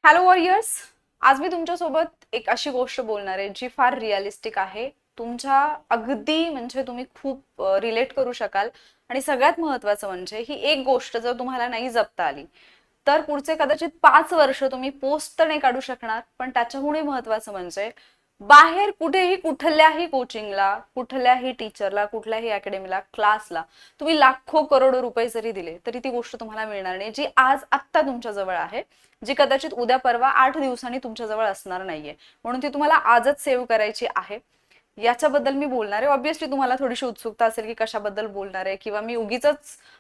Hello warriors. आज मी तुमच्यासोबत एक अशी गोष्ट बोलणार आहे जी फार रिअलिस्टिक आहे. तुमच्या अगदी म्हणजे तुम्ही खूप रिलेट करू शकाल. आणि सगळ्यात महत्वाचं म्हणजे ही एक गोष्ट जर तुम्हाला नाही जपता आली तर पुढचे कदाचित 5 वर्ष तुम्ही पोस्ट तर नाही काढू शकणार, पण त्याच्यामुळे महत्वाचं म्हणजे बाहेर कुठेही कुठल्याही कोचिंगला, कुठल्याही टीचरला, कुठल्याही अकॅडमीला, क्लासला तुम्ही लाखो करोडो रुपये जरी दिले तरी ती गोष्ट तुम्हाला मिळणार नाही जी आज आत्ता तुमच्या जवळ आहे, जी कदाचित उद्या परवा 8 दिवसांनी तुमच्या जवळ असणार नाहीये. म्हणून ती तुम्हाला आजच सेव्ह करायची आहे. याच्याबद्दल मी बोलणार आहे. ऑब्व्हियसली तुम्हाला थोडीशी उत्सुकता असेल की कशाबद्दल बोलणार आहे, किंवा मी उगीच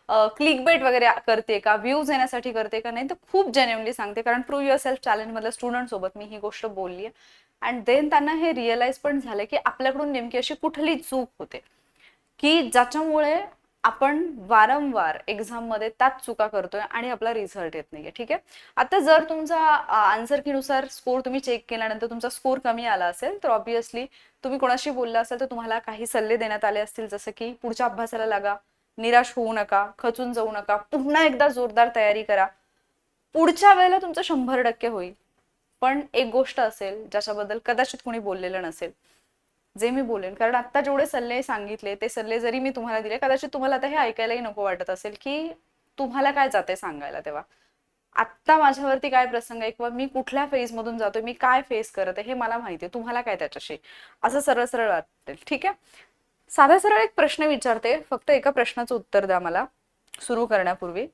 क्लिक बेट वगैरे करते का, व्ह्यूज येण्यासाठी करते का. नाही, तर खूप जेन्युइनली सांगते, कारण प्रूव्ह युअर सेल्फ चॅलेंज मधल्या स्टुडंट सोबत मी ही गोष्ट बोलली आहे. अँड देन त्यांना हे रिअलाइज पण झालं की आपल्याकडून नेमकी अशी कुठली चूक होते की ज्याच्यामुळे आपण वारंवार एक्झाम मध्ये त्याच चुका करतोय आणि आपला रिझल्ट येत नाहीये. ठीक आहे, आता जर तुमचा आन्सर नुसार स्कोर तुम्ही चेक केल्यानंतर तुमचा स्कोर कमी आला असेल तर ऑब्व्हियसली तुम्ही कोणाशी बोलला असेल तर तुम्हाला काही सल्ले देण्यात आले असतील, जसं की पुढच्या अभ्यासाला लागा, निराश होऊ नका, खचून जाऊ नका, पुन्हा एकदा जोरदार तयारी करा, पुढच्या वेळेला तुमचं 100% होईल. पण एक गोष्ट असेल ज्याच्याबद्दल कदाचित कोणी बोललेलं नसेल, जे मी बोलेन, कारण आता जेवढे सल्ले सांगितले ते सल्ले जरी मी तुम्हाला दिले, कदाचित तुम्हाला आता हे ऐकायलाही नको वाटत असेल की तुम्हाला काय जाते सांगायला. तेव्हा आत्ता माझ्यावरती काय प्रसंग आहे किंवा मी कुठल्या फेज मधून जातोय, मी काय फेस करत आहे हे मला माहिती आहे, तुम्हाला काय त्याच्याशी, असं सरळ सरळ वाटेल. ठीक आहे, साधा सरळ एक प्रश्न विचारते, फक्त एका प्रश्नाचं उत्तर द्या मला सुरू करण्यापूर्वी.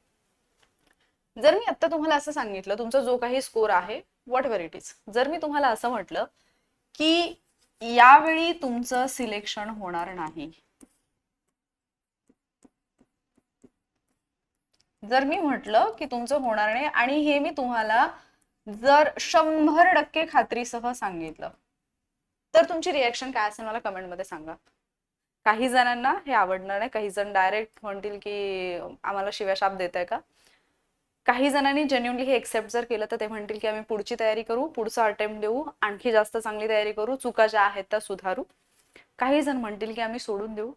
जर मी आता तुम्हाला असं सांगितलं, तुमचा जो काही स्कोर आहे व्हॉट एव्हर इट इज, जर मी तुम्हाला असं म्हटलं की यावेळी तुमचं सिलेक्शन होणार नाही, जर मी म्हटलं की तुमचं होणार नाही आणि हे मी तुम्हाला जर 100% खात्रीसह सांगितलं, तर तुमची रिॲक्शन काय असेल मला कमेंटमध्ये सांगा. काही जणांना हे आवडणार नाही, काही जण डायरेक्ट म्हणतील की आम्हाला शिव्याशाप देत आहे का. काही जणांनी जेन्युइनली हे एक्सेप्ट जर केलं तर ते म्हणतील की आम्ही पुढची तयारी करू, पुढचा अटेम्प्ट देऊ, आणखी जास्त चांगली तयारी करू, चुका ज्या आहेत त्या सुधारू. काही जण म्हणतील की आम्ही सोडून देऊ.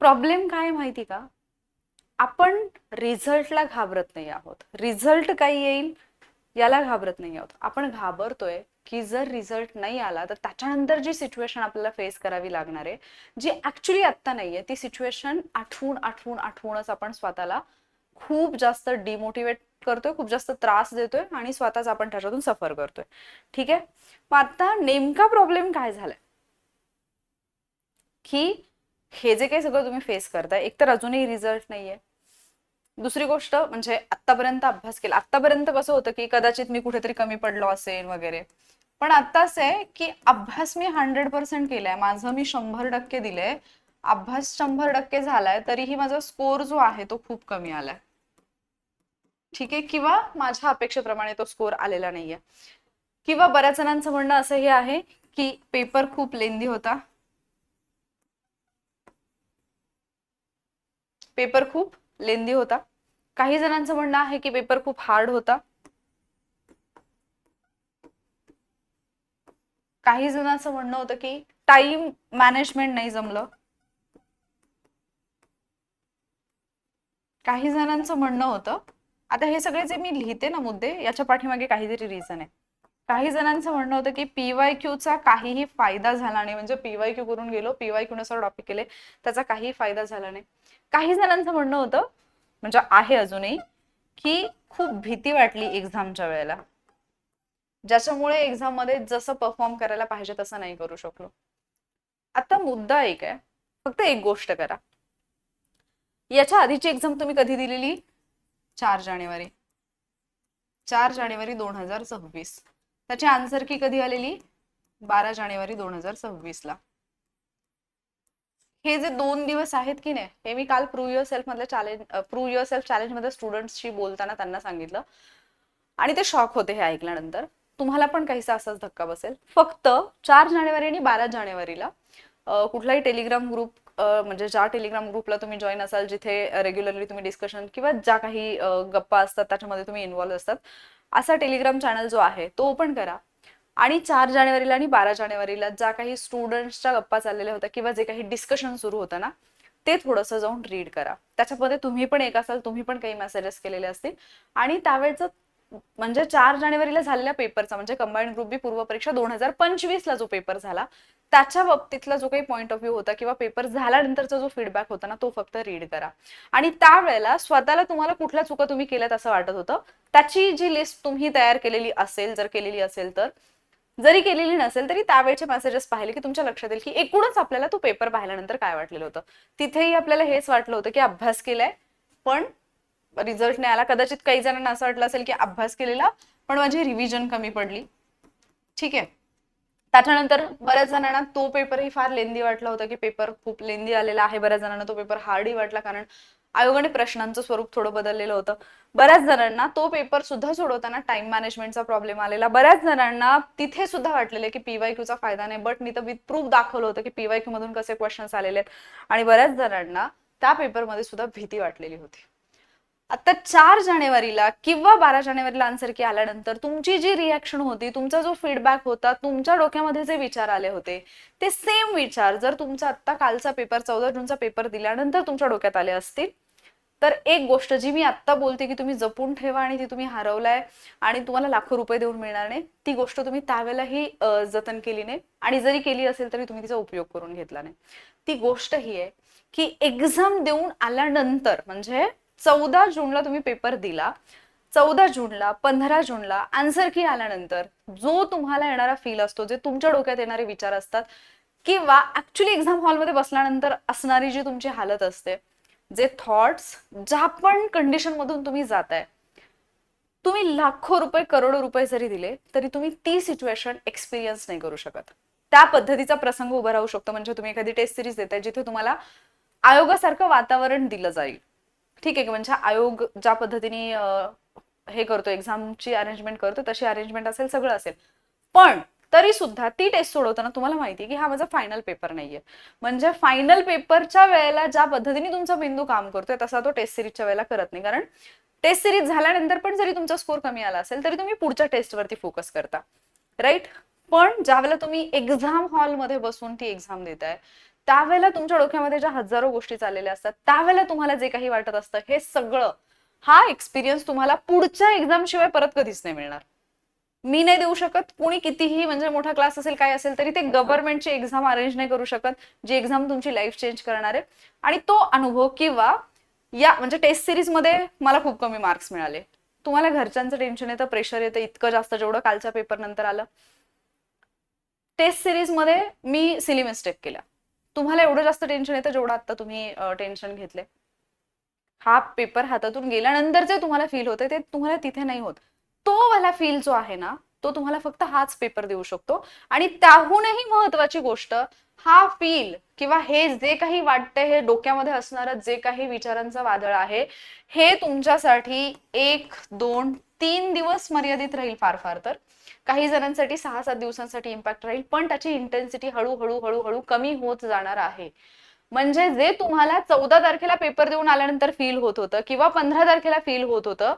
प्रॉब्लेम काय माहिती का, आपण रिझल्टला घाबरत नाही आहोत, रिझल्ट काही येईल याला घाबरत नाही आहोत. आपण घाबरतोय की जर रिझल्ट नाही आला तर त्याच्यानंतर जी सिच्युएशन आपल्याला फेस करावी लागणार आहे, जी ऍक्च्युली आत्ता नाहीये, ती सिच्युएशन आठवून आठवून आठवूनच आपण स्वतःला खूप जास्त डिमोटिवेट करतोय, खूप जास्त त्रास देतोय आणि स्वतःच आपण त्याच्यातून सफर करतोय. ठीक आहे, मग आता नेमका प्रॉब्लेम काय झालाय की हे जे काही सगळं तुम्ही फेस करताय, एक तर अजूनही रिझल्ट नाहीये, दुसरी गोष्ट म्हणजे आतापर्यंत अभ्यास केला, आतापर्यंत कसं होतं की कदाचित मी कुठेतरी कमी पडलो असेल वगैरे, पण आता असं आहे की अभ्यास मी 100% केलाय, माझं मी 100% दिलंय, अभ्यास 100% झालाय, तरीही माझा स्कोर जो आहे तो खूप कमी आलाय. ठीक आहे, किंवा माझ्या अपेक्षेप्रमाणे तो स्कोर आलेला नाहीये. किंवा बऱ्याच जणांचं म्हणणं असं हे आहे की पेपर खूप लेंदी होता, पेपर खूप लेंदी होता. काही जणांचं म्हणणं आहे की पेपर खूप हार्ड होता. काही जणांचं म्हणणं होतं की टाइम मॅनेजमेंट नाही जमलं. काही जणांचं म्हणणं होतं, आता हे सगळे जे मी लिहिते ना मुद्दे, याच्या पाठीमागे काहीतरी रिझन आहे. काही जणांचं म्हणणं होतं की पीवायक्यूचा काहीही फायदा झाला नाही, म्हणजे पीवायक्यू करून गेलो, पीवायक्यू नुसार टॉपिक केले, त्याचा काही फायदा झाला नाही. काही जणांचं म्हणणं होतं, म्हणजे आहे अजूनही, की खूप भीती वाटली एक्झामच्या वेळेला, ज्याच्यामुळे एक्झाम मध्ये जसं परफॉर्म करायला पाहिजे तसं नाही करू शकलो. आता मुद्दा एक आहे, फक्त एक गोष्ट करा, याच्या आधीची एक्झाम तुम्ही कधी दिलेली? 4 जानेवारी, 4 जानेवारी 2026. त्याची आन्सर की कधी आलेली? 12 जानेवारी 2026 ला. हे जे 2 दिवस आहेत की नाही, हे मी काल प्रूव्ह युअर सेल्फ मधल्या challenge, prove your self challenge मध्ये स्टुडंट्सशी बोलताना त्यांना सांगितलं, आणि ते शॉक होते हे ऐकल्यानंतर. तुम्हाला पण काहीसा असाच धक्का बसेल. फक्त 4 जानेवारी आणि 12 जानेवारीला कुठलाही टेलिग्राम ग्रुप, म्हणजे ज्या टेलिग्राम ग्रुपला तुम्ही जॉईन असाल, जिथे रेग्युलरली तुम्ही डिस्कशन किंवा ज्या काही गप्पा असतात त्याच्यामध्ये तुम्ही इन्व्हॉल्व असतात, असा टेलिग्राम चॅनल जो आहे तो ओपन करा. आणि 4 जानेवारीला आणि 12 जानेवारीला ज्या काही स्टुडंट्सच्या गप्पा चाललेल्या होत्या किंवा जे काही डिस्कशन सुरू होतं ना, ते थोडंसं जाऊन रीड करा. त्याच्यामध्ये तुम्ही पण एक असाल, तुम्ही पण काही मेसेजेस केलेले असतील, आणि त्यावेळेचं म्हणजे 4 जानेवारीला झालेल्या पेपरचा म्हणजे कंबाईंड ग्रुप बी पूर्व परीक्षा 2025 ला जो पेपर झाला त्याच्या बाबतीतला जो काही पॉईंट ऑफ व्ह्यू होता किंवा पेपर झाल्यानंतरचा जो फीडबॅक होता ना तो फक्त रीड करा. आणि त्यावेळेला स्वतःला तुम्हाला कुठल्या चुका तुम्ही केल्यात असं वाटत होतं त्याची जी लिस्ट तुम्ही तयार केलेली असेल, जर केलेली असेल तर, जरी केलेली नसेल तरी त्यावेळेचे मेसेजेस पाहिले की तुमच्या लक्षात येईल की एकूणच आपल्याला तो पेपर पाहिल्यानंतर काय वाटलेलं होतं. तिथेही आपल्याला हेच वाटलं होतं की अभ्यास केलाय पण रिझल्ट नाही आला. कदाचित काही जणांना असं वाटलं असेल की अभ्यास केलेला पण माझी रिव्हिजन कमी पडली. ठीक आहे. त्याच्यानंतर बऱ्याच जणांना तो पेपरही फार लेंदी वाटला होता की पेपर खूप लेंदी आलेला आहे. बऱ्याच जणांना तो पेपर हार्डही वाटला कारण आयोगाने प्रश्नांचं स्वरूप थोडं बदललेलं होतं. बऱ्याच जणांना तो पेपर सुद्धा सोडवताना टाइम मॅनेजमेंटचा प्रॉब्लेम आलेला. बऱ्याच जणांना तिथे सुद्धा वाटलेलं की पीवायक्यूचा फायदा नाही, बट मी तर विथ प्रूफ दाखवलं होतं की पीवायक्यू मधून कसे क्वेश्चन्स आलेले आहेत. आणि बऱ्याच जणांना त्या पेपरमध्ये सुद्धा भीती वाटलेली होती. आता 4 जानेवारीला किंवा 12 जानेवारीला आन्सर की आल्यानंतर तुमची जी रिॲक्शन होती, तुमचा जो फीडबॅक होता, तुमच्या डोक्यामध्ये जे विचार आले होते ते सेम विचार जर तुमचा आत्ता कालचा पेपर 14 जूनचा पेपर दिल्यानंतर तुमच्या डोक्यात आले असतील तर एक गोष्ट जी मी आत्ता बोलते की तुम्ही जपून ठेवा आणि ती तुम्ही हरवलाय आणि तुम्हाला लाखो रुपये देऊन मिळणार नाही, ती गोष्ट तुम्ही त्यावेळेलाही जतन केली नाही आणि जरी केली असेल तरी तुम्ही तिचा उपयोग करून घेतला नाही. ती गोष्ट ही आहे की एक्झाम देऊन आल्यानंतर म्हणजे 14 जूनला तुम्ही पेपर दिला, 14 जूनला 15 जूनला आन्सर की आल्यानंतर जो तुम्हाला येणारा फील असतो, जे तुमच्या डोक्यात येणारे विचार असतात किंवा ऍक्च्युली एक्झाम हॉलमध्ये बसल्यानंतर असणारी जी तुमची हालत असते, जे थॉट्स, ज्या पण कंडिशन मधून तुम्ही जाताय, तुम्ही लाखो रुपये करोडो रुपये जरी दिले तरी तुम्ही ती सिच्युएशन एक्सपिरियन्स नाही करू शकत. त्या पद्धतीचा प्रसंग उभा राहू शकतो. म्हणजे तुम्ही एखादी टेस्ट सिरीज देताय जिथे तुम्हाला आयोगासारखं वातावरण दिलं जाईल. ठीक आहे, म्हणजे आयोग ज्या पद्धतीने हे करतो, एक्झामची अरेंजमेंट करतो तशी अरेंजमेंट असेल, सगळं असेल, पण तरी सुद्धा ती टेस्ट सोडवताना तुम्हाला माहिती आहे की हा माझा फायनल पेपर नाहीये. म्हणजे फायनल पेपरच्या वेळेला ज्या पद्धतीने तुमचा बिंदू काम करतोय तसा तो टेस्ट सिरीजच्या वेळेला करत नाही. कारण टेस्ट सिरीज झाल्यानंतर पण जरी तुमचा स्कोर कमी आला असेल तरी तुम्ही पुढच्या टेस्टवरती फोकस करता, राईट. पण ज्यावेळेला तुम्ही एक्झाम हॉलमध्ये बसून ती एक्झाम देताय त्यावेळेला तुमच्या डोक्यामध्ये ज्या हजारो गोष्टी चाललेल्या असतात, त्यावेळेला तुम्हाला जे काही वाटत असतं हे सगळं, हा एक्सपिरियन्स तुम्हाला पुढच्या एक्झाम शिवाय परत कधीच नाही मिळणार. मी नाही देऊ शकत, कोणी कितीही म्हणजे मोठा क्लास असेल काय असेल तरी ते गव्हर्नमेंटची एक्झाम अरेंज नाही करू शकत जी एक्झाम तुमची लाईफ चेंज करणार आहे. आणि तो अनुभव किंवा या म्हणजे टेस्ट सिरीज मध्ये मला खूप कमी मार्क्स मिळाले, तुम्हाला घरच्यांचं टेन्शन येतं, प्रेशर येतं इतकं जास्त जेवढं कालच्या पेपर नंतर आलं. टेस्ट सिरीज मध्ये मी सिली मिस्टेक केल्या, तुम्हाला एवढं जास्त टेन्शन येतं जेवढं आता तुम्ही टेन्शन घेतले. हा पेपर हातातून गेल्यानंतर जे तुम्हाला फील होते ते तुम्हाला तिथे नाही होत. तो वाला फील जो आहे ना तो तुम्हाला फक्त हाच पेपर देऊ शकतो. आणि त्याहूनही महत्वाची गोष्ट, हा फील किंवा हे जे काही वाटतंय, हे डोक्यामध्ये असणारं जे काही विचारांचं वादळ आहे, हे तुमच्यासाठी 1, 2, 3 दिवस मर्यादित राहील फार फार तर. काही जणांसाठी 6-7 दिवसांसाठी इम्पॅक्ट राहील, पण त्याची इंटेन्सिटी हळूहळू हळूहळू कमी होत जाणार आहे. म्हणजे जे तुम्हाला 14 तारखेला पेपर देऊन आल्यानंतर फील होत होतं किंवा 15 तारखेला फील होत होतं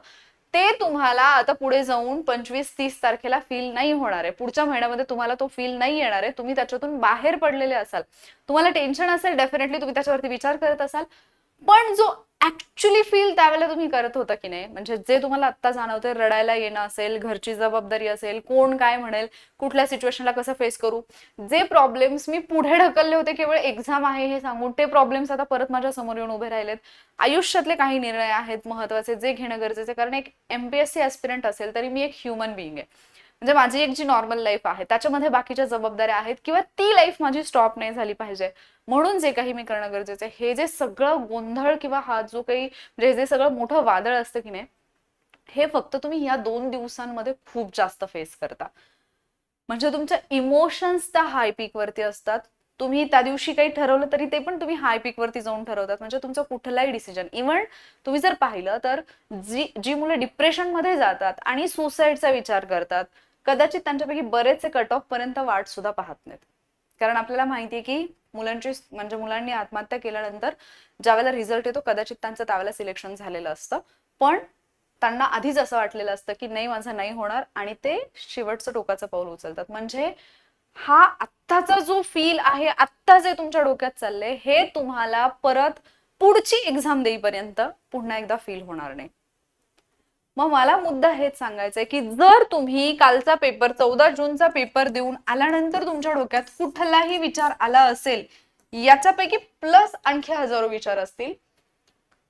ते तुम्हाला आता पुढे जाऊन 25-30 तारखेला फील नाही होणार आहे. पुढच्या महिन्यामध्ये तुम्हाला तो फील नाही येणार आहे. तुम्ही त्याच्यातून बाहेर पडलेले असाल. तुम्हाला टेन्शन असेल, डेफिनेटली तुम्ही त्याच्यावरती विचार करत असाल, पण जो ऍक्च्युली फील त्यावेळेला तुम्ही करत होता की नाही, म्हणजे जे तुम्हाला आत्ता जाणवतंय, रडायला येणं असेल, घरची जबाबदारी असेल, कोण काय म्हणेल, कुठल्या सिच्युएशनला कसं फेस करू, जे प्रॉब्लेम्स मी पुढे ढकलले होते केवळ एक्झाम आहे हे सांगून, ते प्रॉब्लेम्स आता परत माझ्या समोर येऊन उभे राहिलेत. आयुष्यातले काही निर्णय आहेत महत्वाचे जे घेणं गरजेचे, कारण एक एमपीएससी ऍस्पिरंट असेल तरी मी एक ह्युमन बिईंग आहे. म्हणजे माझी एक जी नॉर्मल लाईफ आहे त्याच्यामध्ये बाकीच्या जबाबदाऱ्या आहेत किंवा ती लाईफ माझी स्टॉप नाही झाली पाहिजे, म्हणून जे काही मी करणं गरजेचं आहे. हे जे सगळं गोंधळ किंवा हा जो काही म्हणजे जे सगळं मोठं वादळ असतं की नाही, हे फक्त तुम्ही या 2 दिवसांमध्ये खूप जास्त फेस करता. म्हणजे तुमच्या इमोशन्स त्या हाय पीक वरती असतात. तुम्ही त्या दिवशी काही ठरवलं तरी ते पण तुम्ही हाय पीक वरती जाऊन ठरवतात. म्हणजे तुमचं कुठलाही डिसिजन, इव्हन तुम्ही जर पाहिलं तर जी मुलं डिप्रेशन मध्ये जातात आणि सुसाईडचा विचार करतात, कदाचित त्यांच्यापैकी बरेचसे कट ऑफ पर्यंत वाट सुद्धा पाहत नाहीत. कारण आपल्याला माहितीये की मुलांनी आत्महत्या केल्यानंतर ज्यावेळेला रिझल्ट येतो कदाचित त्यांचं त्यावेळेला सिलेक्शन झालेलं असतं, पण त्यांना आधीच असं वाटलेलं असतं की नाही, माझं नाही होणार, आणि ते शेवटचं टोकाचं पाऊल उचलतात. म्हणजे हा आत्ताचा जो फील आहे, आत्ता जे तुमच्या डोक्यात चाललंय, हे तुम्हाला परत पुढची एक्झाम देईपर्यंत पुन्हा एकदा फील होणार नाही. मग मला मुद्दा हेच सांगायचा आहे की जर तुम्ही कालचा पेपर 14 जूनचा पेपर देऊन आल्यानंतर तुमच्या डोक्यात कुठलाही विचार आला असेल, याच्यापैकी प्लस आणखी हजारो विचार असतील,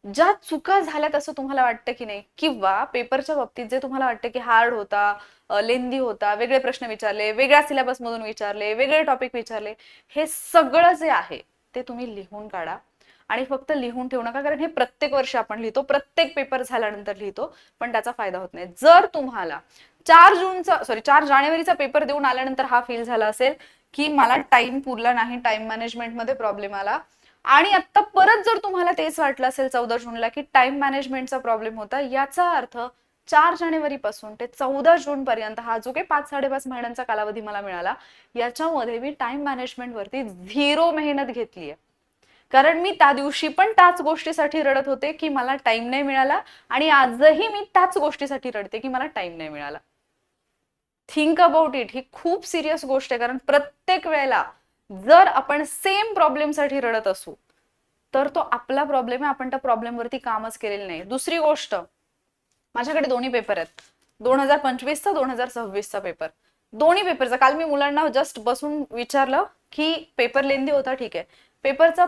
ज्या चुका झाल्यात असं तुम्हाला वाटतं की नाही, किंवा पेपरच्या बाबतीत जे तुम्हाला वाटतं की हार्ड होता, लेंदी होता, वेगळे प्रश्न विचारले, वेगळ्या सिलेबस मधून विचारले, वेगळे टॉपिक विचारले, हे सगळं जे आहे ते तुम्ही लिहून काढा. आणि फक्त लिहून ठेवू नका, कारण हे प्रत्येक वर्षी आपण लिहितो, प्रत्येक पेपर झाल्यानंतर लिहितो, पण त्याचा फायदा होत नाही. जर तुम्हाला 4 जानेवारीचा पेपर देऊन आल्यानंतर हा फील झाला असेल की मला टाइम पुरला नाही, टाइम मॅनेजमेंट मध्ये प्रॉब्लेम आला, आणि आता परत जर तुम्हाला तेच वाटलं असेल 14 जूनला की टाइम मॅनेजमेंटचा प्रॉब्लेम होता, याचा अर्थ 4 जानेवारी पासून ते 14 जून पर्यंत हा जो काही 5-5.5 महिन्यांचा कालावधी मला मिळाला, याच्यामध्ये मी टाइम मॅनेजमेंट वरती 0 मेहनत घेतलीये. कारण मी त्या दिवशी पण त्याच गोष्टीसाठी रडत होते की मला टाइम नाही मिळाला, आणि आजही मी त्याच गोष्टीसाठी रडते की मला टाइम नाही मिळाला. Think about it. ही खूप सिरियस गोष्ट आहे, कारण प्रत्येक वेळेला जर आपण सेम प्रॉब्लेमसाठी रडत असू तर तो आपला प्रॉब्लेम आहे, आपण त्या प्रॉब्लेमवरती कामच केलेलं नाही. दुसरी गोष्ट, माझ्याकडे दोन्ही पेपर आहेत, 2025चा 2026चा पेपर. दोन्ही पेपरचा काल मी मुलांना जस्ट बसून विचारलं की पेपर लेंदी होता, ठीक आहे, पेपरचा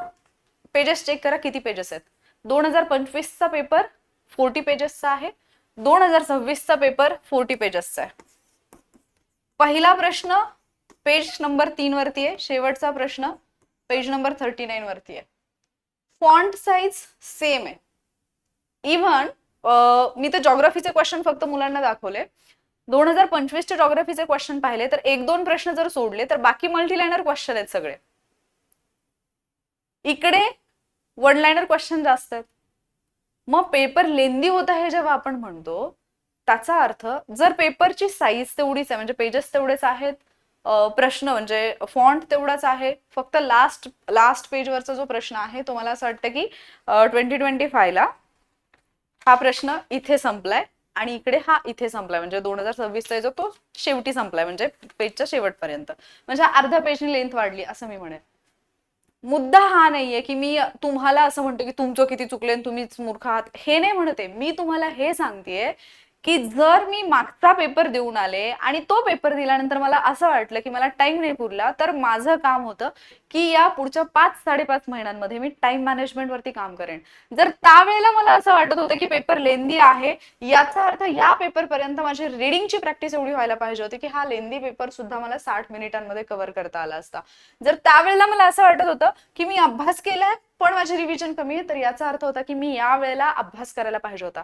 पेजेस चेक करा किती पेजेस आहेत. 2025चा पेपर 40 पेजेसचा आहे, 2026चा पेपर 40 पेजेसचा आहे. पहिला प्रश्न पेज नंबर 3 वरती आहे, शेवटचा प्रश्न पेज नंबर 39 वरती आहे. फॉन्ट साइज सेम आहे. इव्हन मी तर जॉग्राफीचे क्वेश्चन फक्त मुलांना दाखवले. 2025चे जॉग्राफीचे क्वेश्चन पाहिले तर 1-2 प्रश्न जर सोडले तर बाकी मल्टीलाइनर क्वेश्चन आहेत सगळे. इकडे वन लाइनर क्वेश्चन जास्त आहेत. मग पेपर लेंदी होता हे जेव्हा आपण म्हणतो, त्याचा अर्थ जर पेपरची साईज तेवढीच आहे, म्हणजे पेजेस तेवढेच आहेत, प्रश्न म्हणजे फॉन्ट तेवढाच आहे, फक्त लास्ट पेजवरचा जो प्रश्न आहे तो मला असं वाटतं की 2025ला हा प्रश्न इथे संपलाय आणि इकडे हा इथे संपलाय, म्हणजे 2026चा जो तो शेवटी संपलाय, म्हणजे पेजच्या शेवटपर्यंत, म्हणजे अर्धा पेजनी लेंथ वाढली असं मी म्हणेन. मुद्दा हा नाहीये की मी तुम्हाला असं म्हणतो की तुमचं किती चुकले तुम्हीच मूर्ख आहात, हे नाही म्हणते. मी तुम्हाला हे सांगतेय की जर मी मागचा पेपर देऊन आले आणि तो पेपर दिल्यानंतर मला असं वाटलं की मला टाइम नाही पुरला, तर माझं काम होतं की या पुढच्या 5-5.5 महिन्यांमध्ये मी टाइम मॅनेजमेंट वरती काम करेन. जर त्यावेळेला मला असं वाटत होतं की पेपर लेंदी आहे, याचा अर्थ या पेपर पर्यंत माझी रिडिंगची प्रॅक्टिस एवढी व्हायला पाहिजे होती की हा लेंदी पेपर सुद्धा मला 60 मिनिटांमध्ये कव्हर करता आला असता. जर त्यावेळेला मला असं वाटत होतं की मी अभ्यास केलाय पण माझी रिव्हिजन कमी आहे, तर याचा अर्थ होता की मी या वेळेला अभ्यास करायला पाहिजे होता.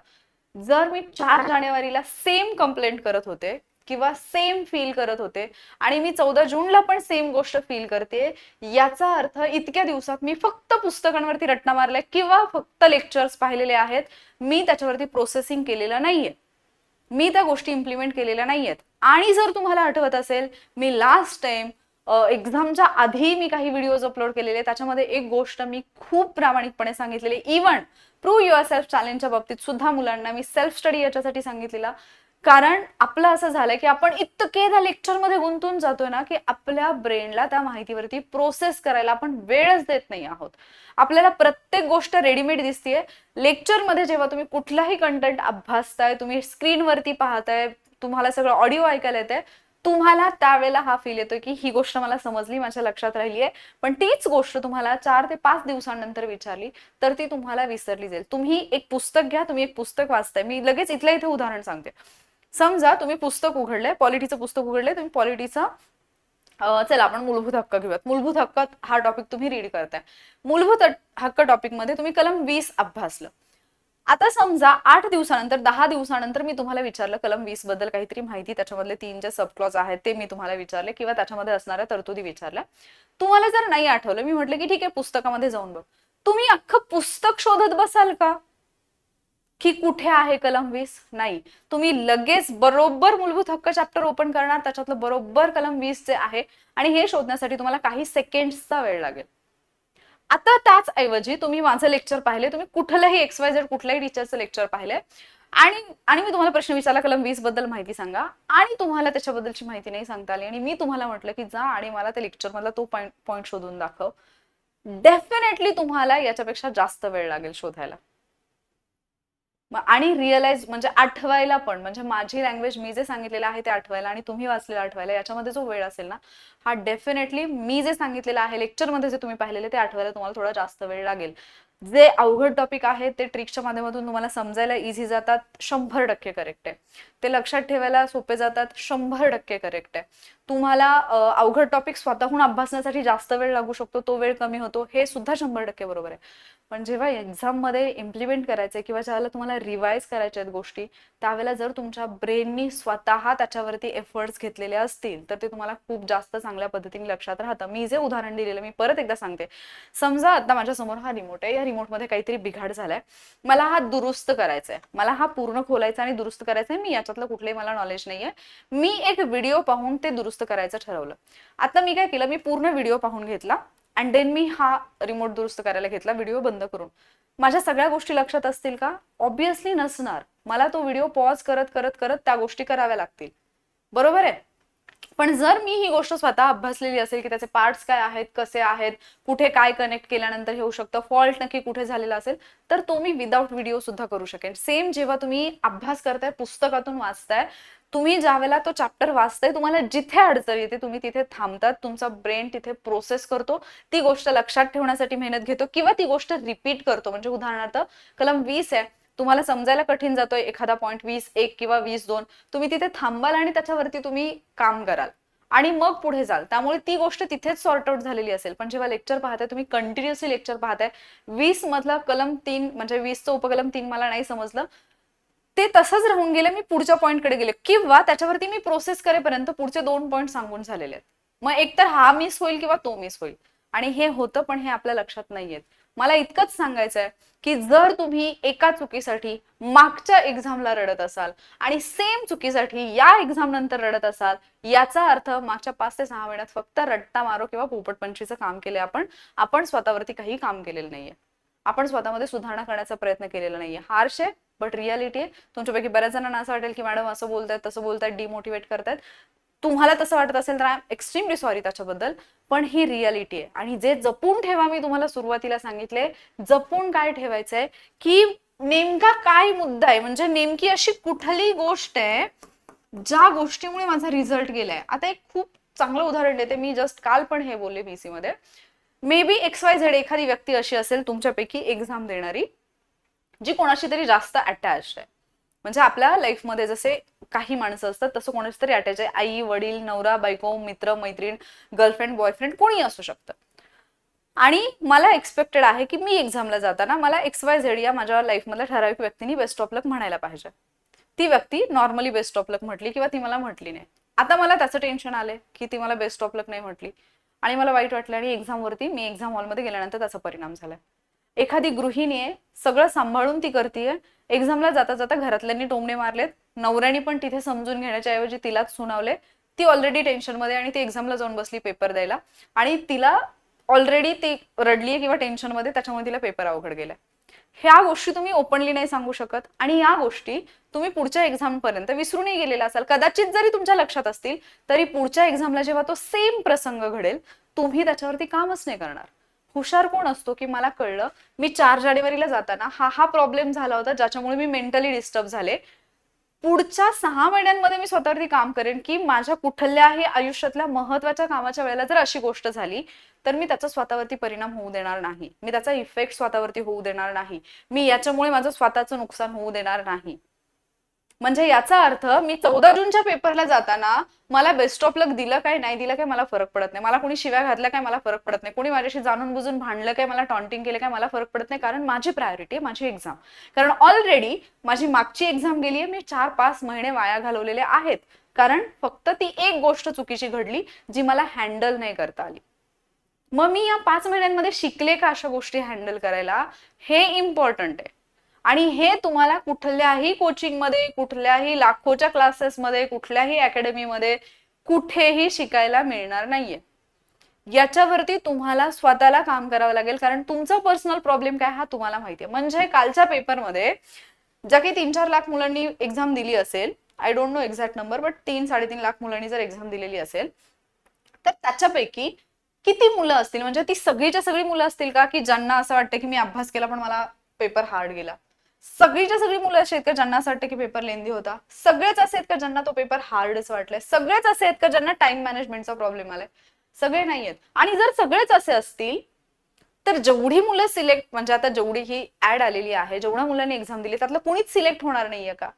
जर मी 4 जानेवारीला सेम कंप्लेंट करत होते किंवा सेम फील करत होते आणि मी 14 जूनला पण सेम गोष्ट फील करते, याचा अर्थ इतक्या दिवसात मी फक्त पुस्तकांवरती रट्टा मारलाय किंवा फक्त लेक्चर्स पाहिलेले आहेत, मी त्याच्यावरती प्रोसेसिंग केलेलं नाहीये, मी त्या गोष्टी इम्प्लिमेंट केलेल्या नाहीयेत. आणि जर तुम्हाला आठवत असेल, मी लास्ट टाइम एक्झामच्या आधी मी काही व्हिडिओज अपलोड केलेले, त्याच्यामध्ये एक गोष्ट मी खूप प्रामाणिकपणे सांगितलेली, इव्हन प्रूव्ह युअर सेल्फ चॅलेंजच्या बाबतीत सुद्धा मुलांना मी सेल्फ स्टडी याच्यासाठी सांगितलेला. कारण आपलं असं झालंय की आपण इतके त्या लेक्चरमध्ये गुंतून जातोय ना की आपल्या ब्रेनला त्या माहितीवरती प्रोसेस करायला आपण वेळच देत नाही आहोत. आपल्याला प्रत्येक गोष्ट रेडीमेड दिसतीये. लेक्चरमध्ये जेव्हा तुम्ही कुठलाही कंटेंट अभ्यासताय, तुम्ही स्क्रीनवरती पाहताय, तुम्हाला सगळं ऑडिओ ऐकायला येतंय, तुम्हाला त्यावेळेला हा फील येतोय की ही गोष्ट मला समजली, माझ्या लक्षात राहिली आहे, पण तीच गोष्ट तुम्हाला 4 ते 5 दिवसांनंतर विचारली तर ती तुम्हाला विसरली जाईल. तुम्ही एक पुस्तक घ्या, तुम्ही एक पुस्तक वाचताय, मी लगेच इथल्या इथे उदाहरण सांगते. समजा तुम्ही पुस्तक उघडलंय, पॉलिटीचं पुस्तक उघडलंय, तुम्ही पॉलिटीचा चला आपण मूलभूत हक्क घेऊयात. मूलभूत हक्क हा टॉपिक तुम्ही रीड करताय. मूलभूत हक्क टॉपिक मध्ये तुम्ही कलम 20 अभ्यासलं. आता समजा 8 दिवसानंतर 10 दिवसानंतर मी तुम्हाला विचारलं कलम 20 बद्दल काहीतरी माहिती, त्याच्यामधले 3 जे सब क्लॉज आहेत ते मी तुम्हाला विचारले किंवा त्याच्यामध्ये असणाऱ्या तरतुदी विचारल्या. तुम्हाला जर नाही आठवलं, मी म्हटलं की ठीक आहे पुस्तकामध्ये जाऊन बघ, तुम्ही अख्खं पुस्तक शोधत बसाल का की कुठे आहे कलम 20? नाही, तुम्ही लगेच बरोबर मूलभूत हक्क चॅप्टर ओपन करणार, त्याच्यातलं बरोबर कलम 20 जे आहे, आणि हे शोधण्यासाठी तुम्हाला काही सेकंड्सचा वेळ लागेल. आता त्याच ऐवजी तुम्ही माझं लेक्चर पाहिले, तुम्ही कुठलंही XYZ कुठल्याही टीचरचं लेक्चर पाहिले, आणि आणि मी तुम्हाला प्रश्न विचारला कलम 20 बद्दल माहिती सांगा, आणि तुम्हाला त्याच्याबद्दलची माहिती नाही सांगता आली, आणि मी तुम्हाला म्हटलं की जा आणि मला त्या लेक्चर मधला तो पॉइंट शोधून दाखव, डेफिनेटली तुम्हाला याच्यापेक्षा जास्त वेळ लागेल शोधायला. आणि रिअलाइज म्हणजे आठवायला पण, म्हणजे माझी लँग्वेज मी जे सांगितलेलं आहे ते आठवायला आणि तुम्ही वाचलेलं आठवायला, याच्यामध्ये जो वेळ असेल ना, हा डेफिनेटली मी जे सांगितलेलं आहे लेक्चरमध्ये जे तुम्ही पाहिलेले ते आठवायला तुम्हाला थोडा जास्त वेळ लागेल. जे अवघड टॉपिक आहे ते ट्रिक्सच्या माध्यमातून तुम्हाला समजायला इझी जातात, 100% करेक्ट आहे. ते लक्षात ठेवायला सोपे जातात, 100% करेक्ट आहे. तुम्हाला अवघड टॉपिक स्वतःहून अभ्यासण्यासाठी जास्त वेळ लागू शकतो, तो वेळ कमी होतो, हे सुद्धा 100% बरोबर आहे. पण जेव्हा एक्झाम मध्ये इम्प्लिमेंट करायचंय किंवा ज्यावेळेला तुम्हाला रिवाइज करायच्या आहेत गोष्टी, त्यावेळेला जर तुमच्या ब्रेननी स्वतः त्याच्यावरती एफर्ट्स घेतलेले असतील तर ते तुम्हाला खूप जास्त चांगल्या पद्धतीने लक्षात राहतं. मी जे उदाहरण दिलेलं मी परत एकदा सांगते. समजा आता माझ्या समोर हा रिमोट आहे, या रिमोटमध्ये काहीतरी बिघाड झालाय, मला हा दुरुस्त करायचा आहे, मला हा पूर्ण खोलायचा आणि दुरुस्त करायचा आहे. मी याच्यातलं कुठलंही मला नॉलेज नाहीये, मी एक व्हिडिओ पाहून ते दुरुस्त करायचं ठरवलं. आता मी काय केलं, मी पूर्ण व्हिडिओ पाहून घेतला अँड देन मी हा रिमोट दुरुस्त करायला घेतला व्हिडिओ बंद करून. माझ्या सगळ्या गोष्टी लक्षात असतील का? ऑब्विसली नसणार. मला तो व्हिडिओ पॉज करत करत करत त्या गोष्टी कराव्या लागतील, बरोबर आहे. पण जर मी ही गोष्ट स्वतः अभ्यासलेली असेल की त्याचे पार्ट्स काय आहेत, कसे आहेत, कुठे काय कनेक्ट केल्यानंतर हे होऊ शकतं, फॉल्ट नक्की कुठे झालेला असेल, तर तो मी विदाऊट व्हिडिओ सुद्धा करू शकेन. सेम जेव्हा तुम्ही अभ्यास करताय, पुस्तकातून वाचताय, तुम्ही ज्यावेळेला तो चॅप्टर वाचताय, तुम्हाला जिथे अडचण येते तुम्ही तिथे थांबतात, तुमचा ब्रेन तिथे प्रोसेस करतो, ती गोष्ट लक्षात ठेवण्यासाठी मेहनत घेतो किंवा ती गोष्ट रिपीट करतो. म्हणजे उदाहरणार्थ कलम 20 आहे, तुम्हाला समजायला कठीण जातोय एखादा पॉईंट 20.1 किंवा 20.2, तुम्ही तिथे थांबाल आणि त्याच्यावरती तुम्ही काम कराल आणि मग पुढे जाल, त्यामुळे ती गोष्ट तिथेच सॉर्ट आउट झालेली असेल. पण जेव्हा लेक्चर पाहताय, तुम्ही कंटिन्युअसली लेक्चर पाहताय, 20 मधला कलम 3 म्हणजे 20चं उपकलम 3 मला नाही समजलं, ते तसंच राहून गेले, मी पुढच्या पॉईंटकडे गेले किंवा त्याच्यावरती मी प्रोसेस करेपर्यंत पुढचे 2 पॉईंट सांगून झालेले आहेत. मग एकतर हा मिस होईल किंवा तो मिस होईल, आणि हे होतं, पण हे आपल्या लक्षात नाहीये. मला इतकंच सांगायचं आहे की जर तुम्ही एका चुकीसाठी मागच्या एक्झामला रडत असाल आणि सेम चुकीसाठी या एक्झाम नंतर रडत असाल, याचा अर्थ मागच्या 5 ते 6 महिन्यात फक्त रट्टा मारो किंवा पोपटपंचीचं काम केलंय आपण. आपण स्वतःवरती काही काम केलेलं नाहीये, आपण स्वतःमध्ये सुधारणा करण्याचा प्रयत्न केलेला नाहीये. हार्श आहे बट रियालिटी आहे. तुमच्यापैकी बऱ्याच जणांना असं वाटेल की मॅडम असं बोलतायत तसं बोलतायत, डिमोटिवेट करतायत. तुम्हाला तसं वाटत असेल तर आय एम एक्स्ट्रीमली सॉरी त्याच्याबद्दल, पण ही रियालिटी आहे. आणि जे जपून ठेवा, मी तुम्हाला सुरुवातीला सांगितले, जपून काय ठेवायचंय की नेमका काय मुद्दा आहे, म्हणजे नेमकी अशी कुठली गोष्ट आहे ज्या गोष्टीमुळे माझा रिझल्ट गेलाय. आता एक खूप चांगलं उदाहरण देते, मी जस्ट काल पण हे बोलले बीसी मध्ये. मे बी XYZ एखादी व्यक्ती अशी असेल तुमच्यापैकी एक्झाम देणारी, जी कोणाशी तरी जास्त अटॅच्ड आहे. म्हणजे आपल्या लाईफमध्ये जसे काही माणसं असतात तसं कोणाशी तरी अटॅच आहे, आई वडील नवरा बायको मित्र मैत्रीण गर्लफ्रेंड बॉयफ्रेंड कोणी असू शकतं. आणि मला एक्सपेक्टेड आहे की मी एक्झामला जाताना मला XYZ या माझ्या लाईफमधल्या ठराविक व्यक्तींनी बेस्ट ऑफ लक म्हणायला पाहिजे. ती व्यक्ती नॉर्मली बेस्ट ऑफ लक म्हटली किंवा ती मला म्हटली नाही. आता मला त्याचं टेन्शन आलंय की ती मला बेस्ट ऑफ लक नाही म्हटली आणि मला वाईट वाटलं, आणि एक्झामवरती मी एक्झाम हॉलमध्ये गेल्यानंतर त्याचा परिणाम झालाय. एखादी गृहिणी आहे, सगळं सांभाळून ती करतीये, एक्झामला जाता जाता घरातल्यांनी टोमणे मारलेत, नवऱ्याने पण तिथे समजून घेण्याच्या ऐवजी तिलाच सुनावले, ती ऑलरेडी टेन्शनमध्ये आणि ती एक्झामला जाऊन बसली पेपर द्यायला, आणि तिला ऑलरेडी ती रडलीये किंवा टेन्शनमध्ये, त्याच्यामुळे तिला पेपर अवघड गेलाय. ह्या गोष्टी तुम्ही ओपनली नाही सांगू शकत आणि या गोष्टी तुम्ही पुढच्या एक्झाम पर्यंत विसरूनही गेलेला असाल. कदाचित जरी तुमच्या लक्षात असतील तरी पुढच्या एक्झामला जेव्हा तो सेम प्रसंग घडेल, तुम्ही त्याच्यावरती कामच नाही करणार. हुशार कोण असतो की मला कळलं मी 4 जानेवारीला जाताना हा प्रॉब्लेम झाला होता ज्याच्यामुळे मी मेंटली डिस्टर्ब झाले, पुढच्या 6 महिन्यांमध्ये मी स्वतःवरती काम करेन की माझ्या कुठल्याही आयुष्यातल्या महत्वाच्या कामाच्या वेळेला जर अशी गोष्ट झाली तर मी त्याचा स्वतःवरती परिणाम होऊ देणार नाही, मी त्याचा इफेक्ट स्वतःवरती होऊ देणार नाही, मी याच्यामुळे माझं स्वतःचं नुकसान होऊ देणार नाही. म्हणजे याचा अर्थ मी 14 जूनच्या पेपरला जाताना मला बेस्ट ऑफ लक दिलं काय नाही दिलं काय मला फरक पडत नाही, मला कोणी शिव्या घातल्या काय मला फरक पडत नाही, कोणी माझ्याशी जाणून बुजून भांडलं काय, मला टॉन्टिंग केलं काय मला फरक पडत नाही, कारण माझी प्रायोरिटी आहे माझी एक्झाम. कारण ऑलरेडी माझी मागची एक्झाम गेली आहे, मी 4-5 महिने वाया घालवलेले आहेत, कारण फक्त ती एक गोष्ट चुकीची घडली जी मला हँडल नाही करता आली. मग मी या 5 महिन्यांमध्ये शिकले का अशा गोष्टी हँडल करायला, हे इम्पॉर्टंट आहे. आणि हे तुम्हाला कुठल्याही कोचिंगमध्ये, कुठल्याही लाखोच्या क्लासेसमध्ये, कुठल्याही अकॅडमीमध्ये कुठेही शिकायला मिळणार नाहीये. याच्यावरती तुम्हाला स्वतःला काम करावं लागेल, कारण तुमचा पर्सनल प्रॉब्लेम काय हा तुम्हाला माहिती आहे. म्हणजे कालच्या पेपरमध्ये ज्या काही 3-4 लाख मुलांनी एक्झाम दिली असेल, I don't know exact number, but 3-3.5 lakh मुलांनी जर एक्झाम दिलेली असेल तर त्याच्यापैकी किती मुलं असतील, म्हणजे ती सगळीच्या सगळी मुलं असतील का की ज्यांना असं वाटतं की मी अभ्यास केला पण मला पेपर हार्ड गेला? सगळीच्या सगळी मुलं अशी आहेत का ज्यांना असं वाटतं की पेपर लेंदी होता? सगळेच असे आहेत का ज्यांना तो पेपर हार्डच वाटलाय? सगळेच असे आहेत का ज्यांना टाइम मॅनेजमेंटचा प्रॉब्लेम आलाय? सगळे नाहीयेत. आणि जर सगळेच असे असतील तर जेवढी मुलं सिलेक्ट, म्हणजे आता जेवढी ही ऍड आलेली आहे, जेवढ्या मुलांनी एक्झाम दिली त्यातलं कुणीच सिलेक्ट होणार नाहीये का?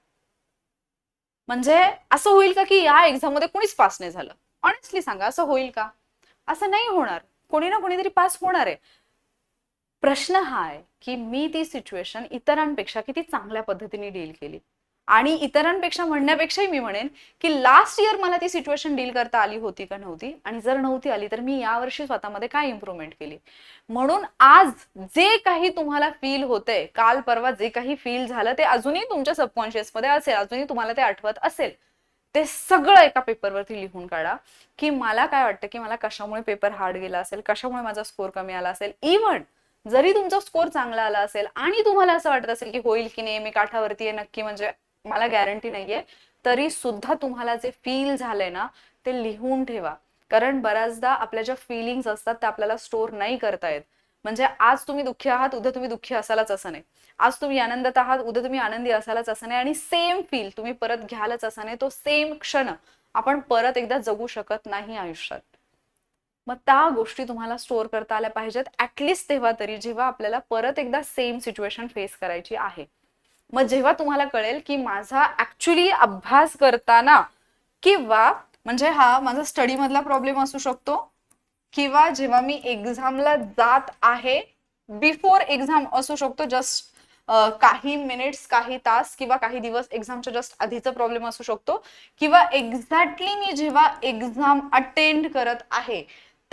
म्हणजे असं होईल का की या एक्झाम मध्ये कुणीच पास नाही झालं? ऑनेस्टली सांगा, असं होईल का? असं नाही होणार. कोणी ना कोणीतरी पास होणार आहे. प्रश्न हा आहे की मी ती सिच्युएशन इतरांपेक्षा किती चांगल्या पद्धतीने डील केली. आणि इतरांपेक्षा म्हणण्यापेक्षाही मी म्हणेन की लास्ट इयर मला ती सिच्युएशन डील करता आली होती का नव्हती, आणि जर नव्हती आली तर मी यावर्षी स्वतःमध्ये काय इम्प्रूव्हमेंट केली. म्हणून आज जे काही तुम्हाला फील होतंय, काल परवा जे काही फील झालं, ते अजूनही तुमच्या सबकॉन्शियस मध्ये असेल, अजूनही तुम्हाला ते आठवत असेल. ते सगळं एका पेपरवरती लिहून काढा की मला काय वाटतं की मला कशामुळे पेपर हार्ड गेला असेल, कशामुळे माझा स्कोर कमी आला असेल. इव्हन जरी तुमचा स्कोर चांगला आला असेल आणि तुम्हाला असं वाटत असेल की होईल की नाही, मी काठावरती आहे नक्की, म्हणजे मला गॅरंटी नाहीये, तरी सुद्धा तुम्हाला जे फील झालंय ना ते लिहून ठेवा. कारण बऱ्याचदा आपल्या ज्या फिलिंग्स असतात त्या आपल्याला स्टोर नाही करता येत. म्हणजे आज तुम्ही दुःखी आहात, उद्या तुम्ही दुःखी असालच असं नाही. आज तुम्ही आनंदात आहात, उद्या तुम्ही आनंदी असालच असं नाही. आणि सेम फील तुम्ही परत घ्यालच असं नाही. तो सेम क्षण आपण परत एकदा जगू शकत नाही आयुष्यात. मग त्या गोष्टी तुम्हाला स्टोअर करता आल्या पाहिजेत, ऍटलिस्ट तेव्हा तरी जेव्हा आपल्याला परत एकदा सेम सिच्युएशन फेस करायची आहे. मग जेव्हा तुम्हाला कळेल की माझा ऍक्च्युली अभ्यास करताना, किंवा म्हणजे हा माझा स्टडी मधला प्रॉब्लेम असू शकतो, किंवा जेव्हा मी एक्झामला जात आहे बिफोर एक्झाम असू शकतो, जस्ट काही मिनिट्स, काही तास किंवा काही दिवस एक्झामच्या जस्ट आधीचा प्रॉब्लेम असू शकतो, किंवा एक्झॅक्टली मी जेव्हा एक्झाम अटेंड करत आहे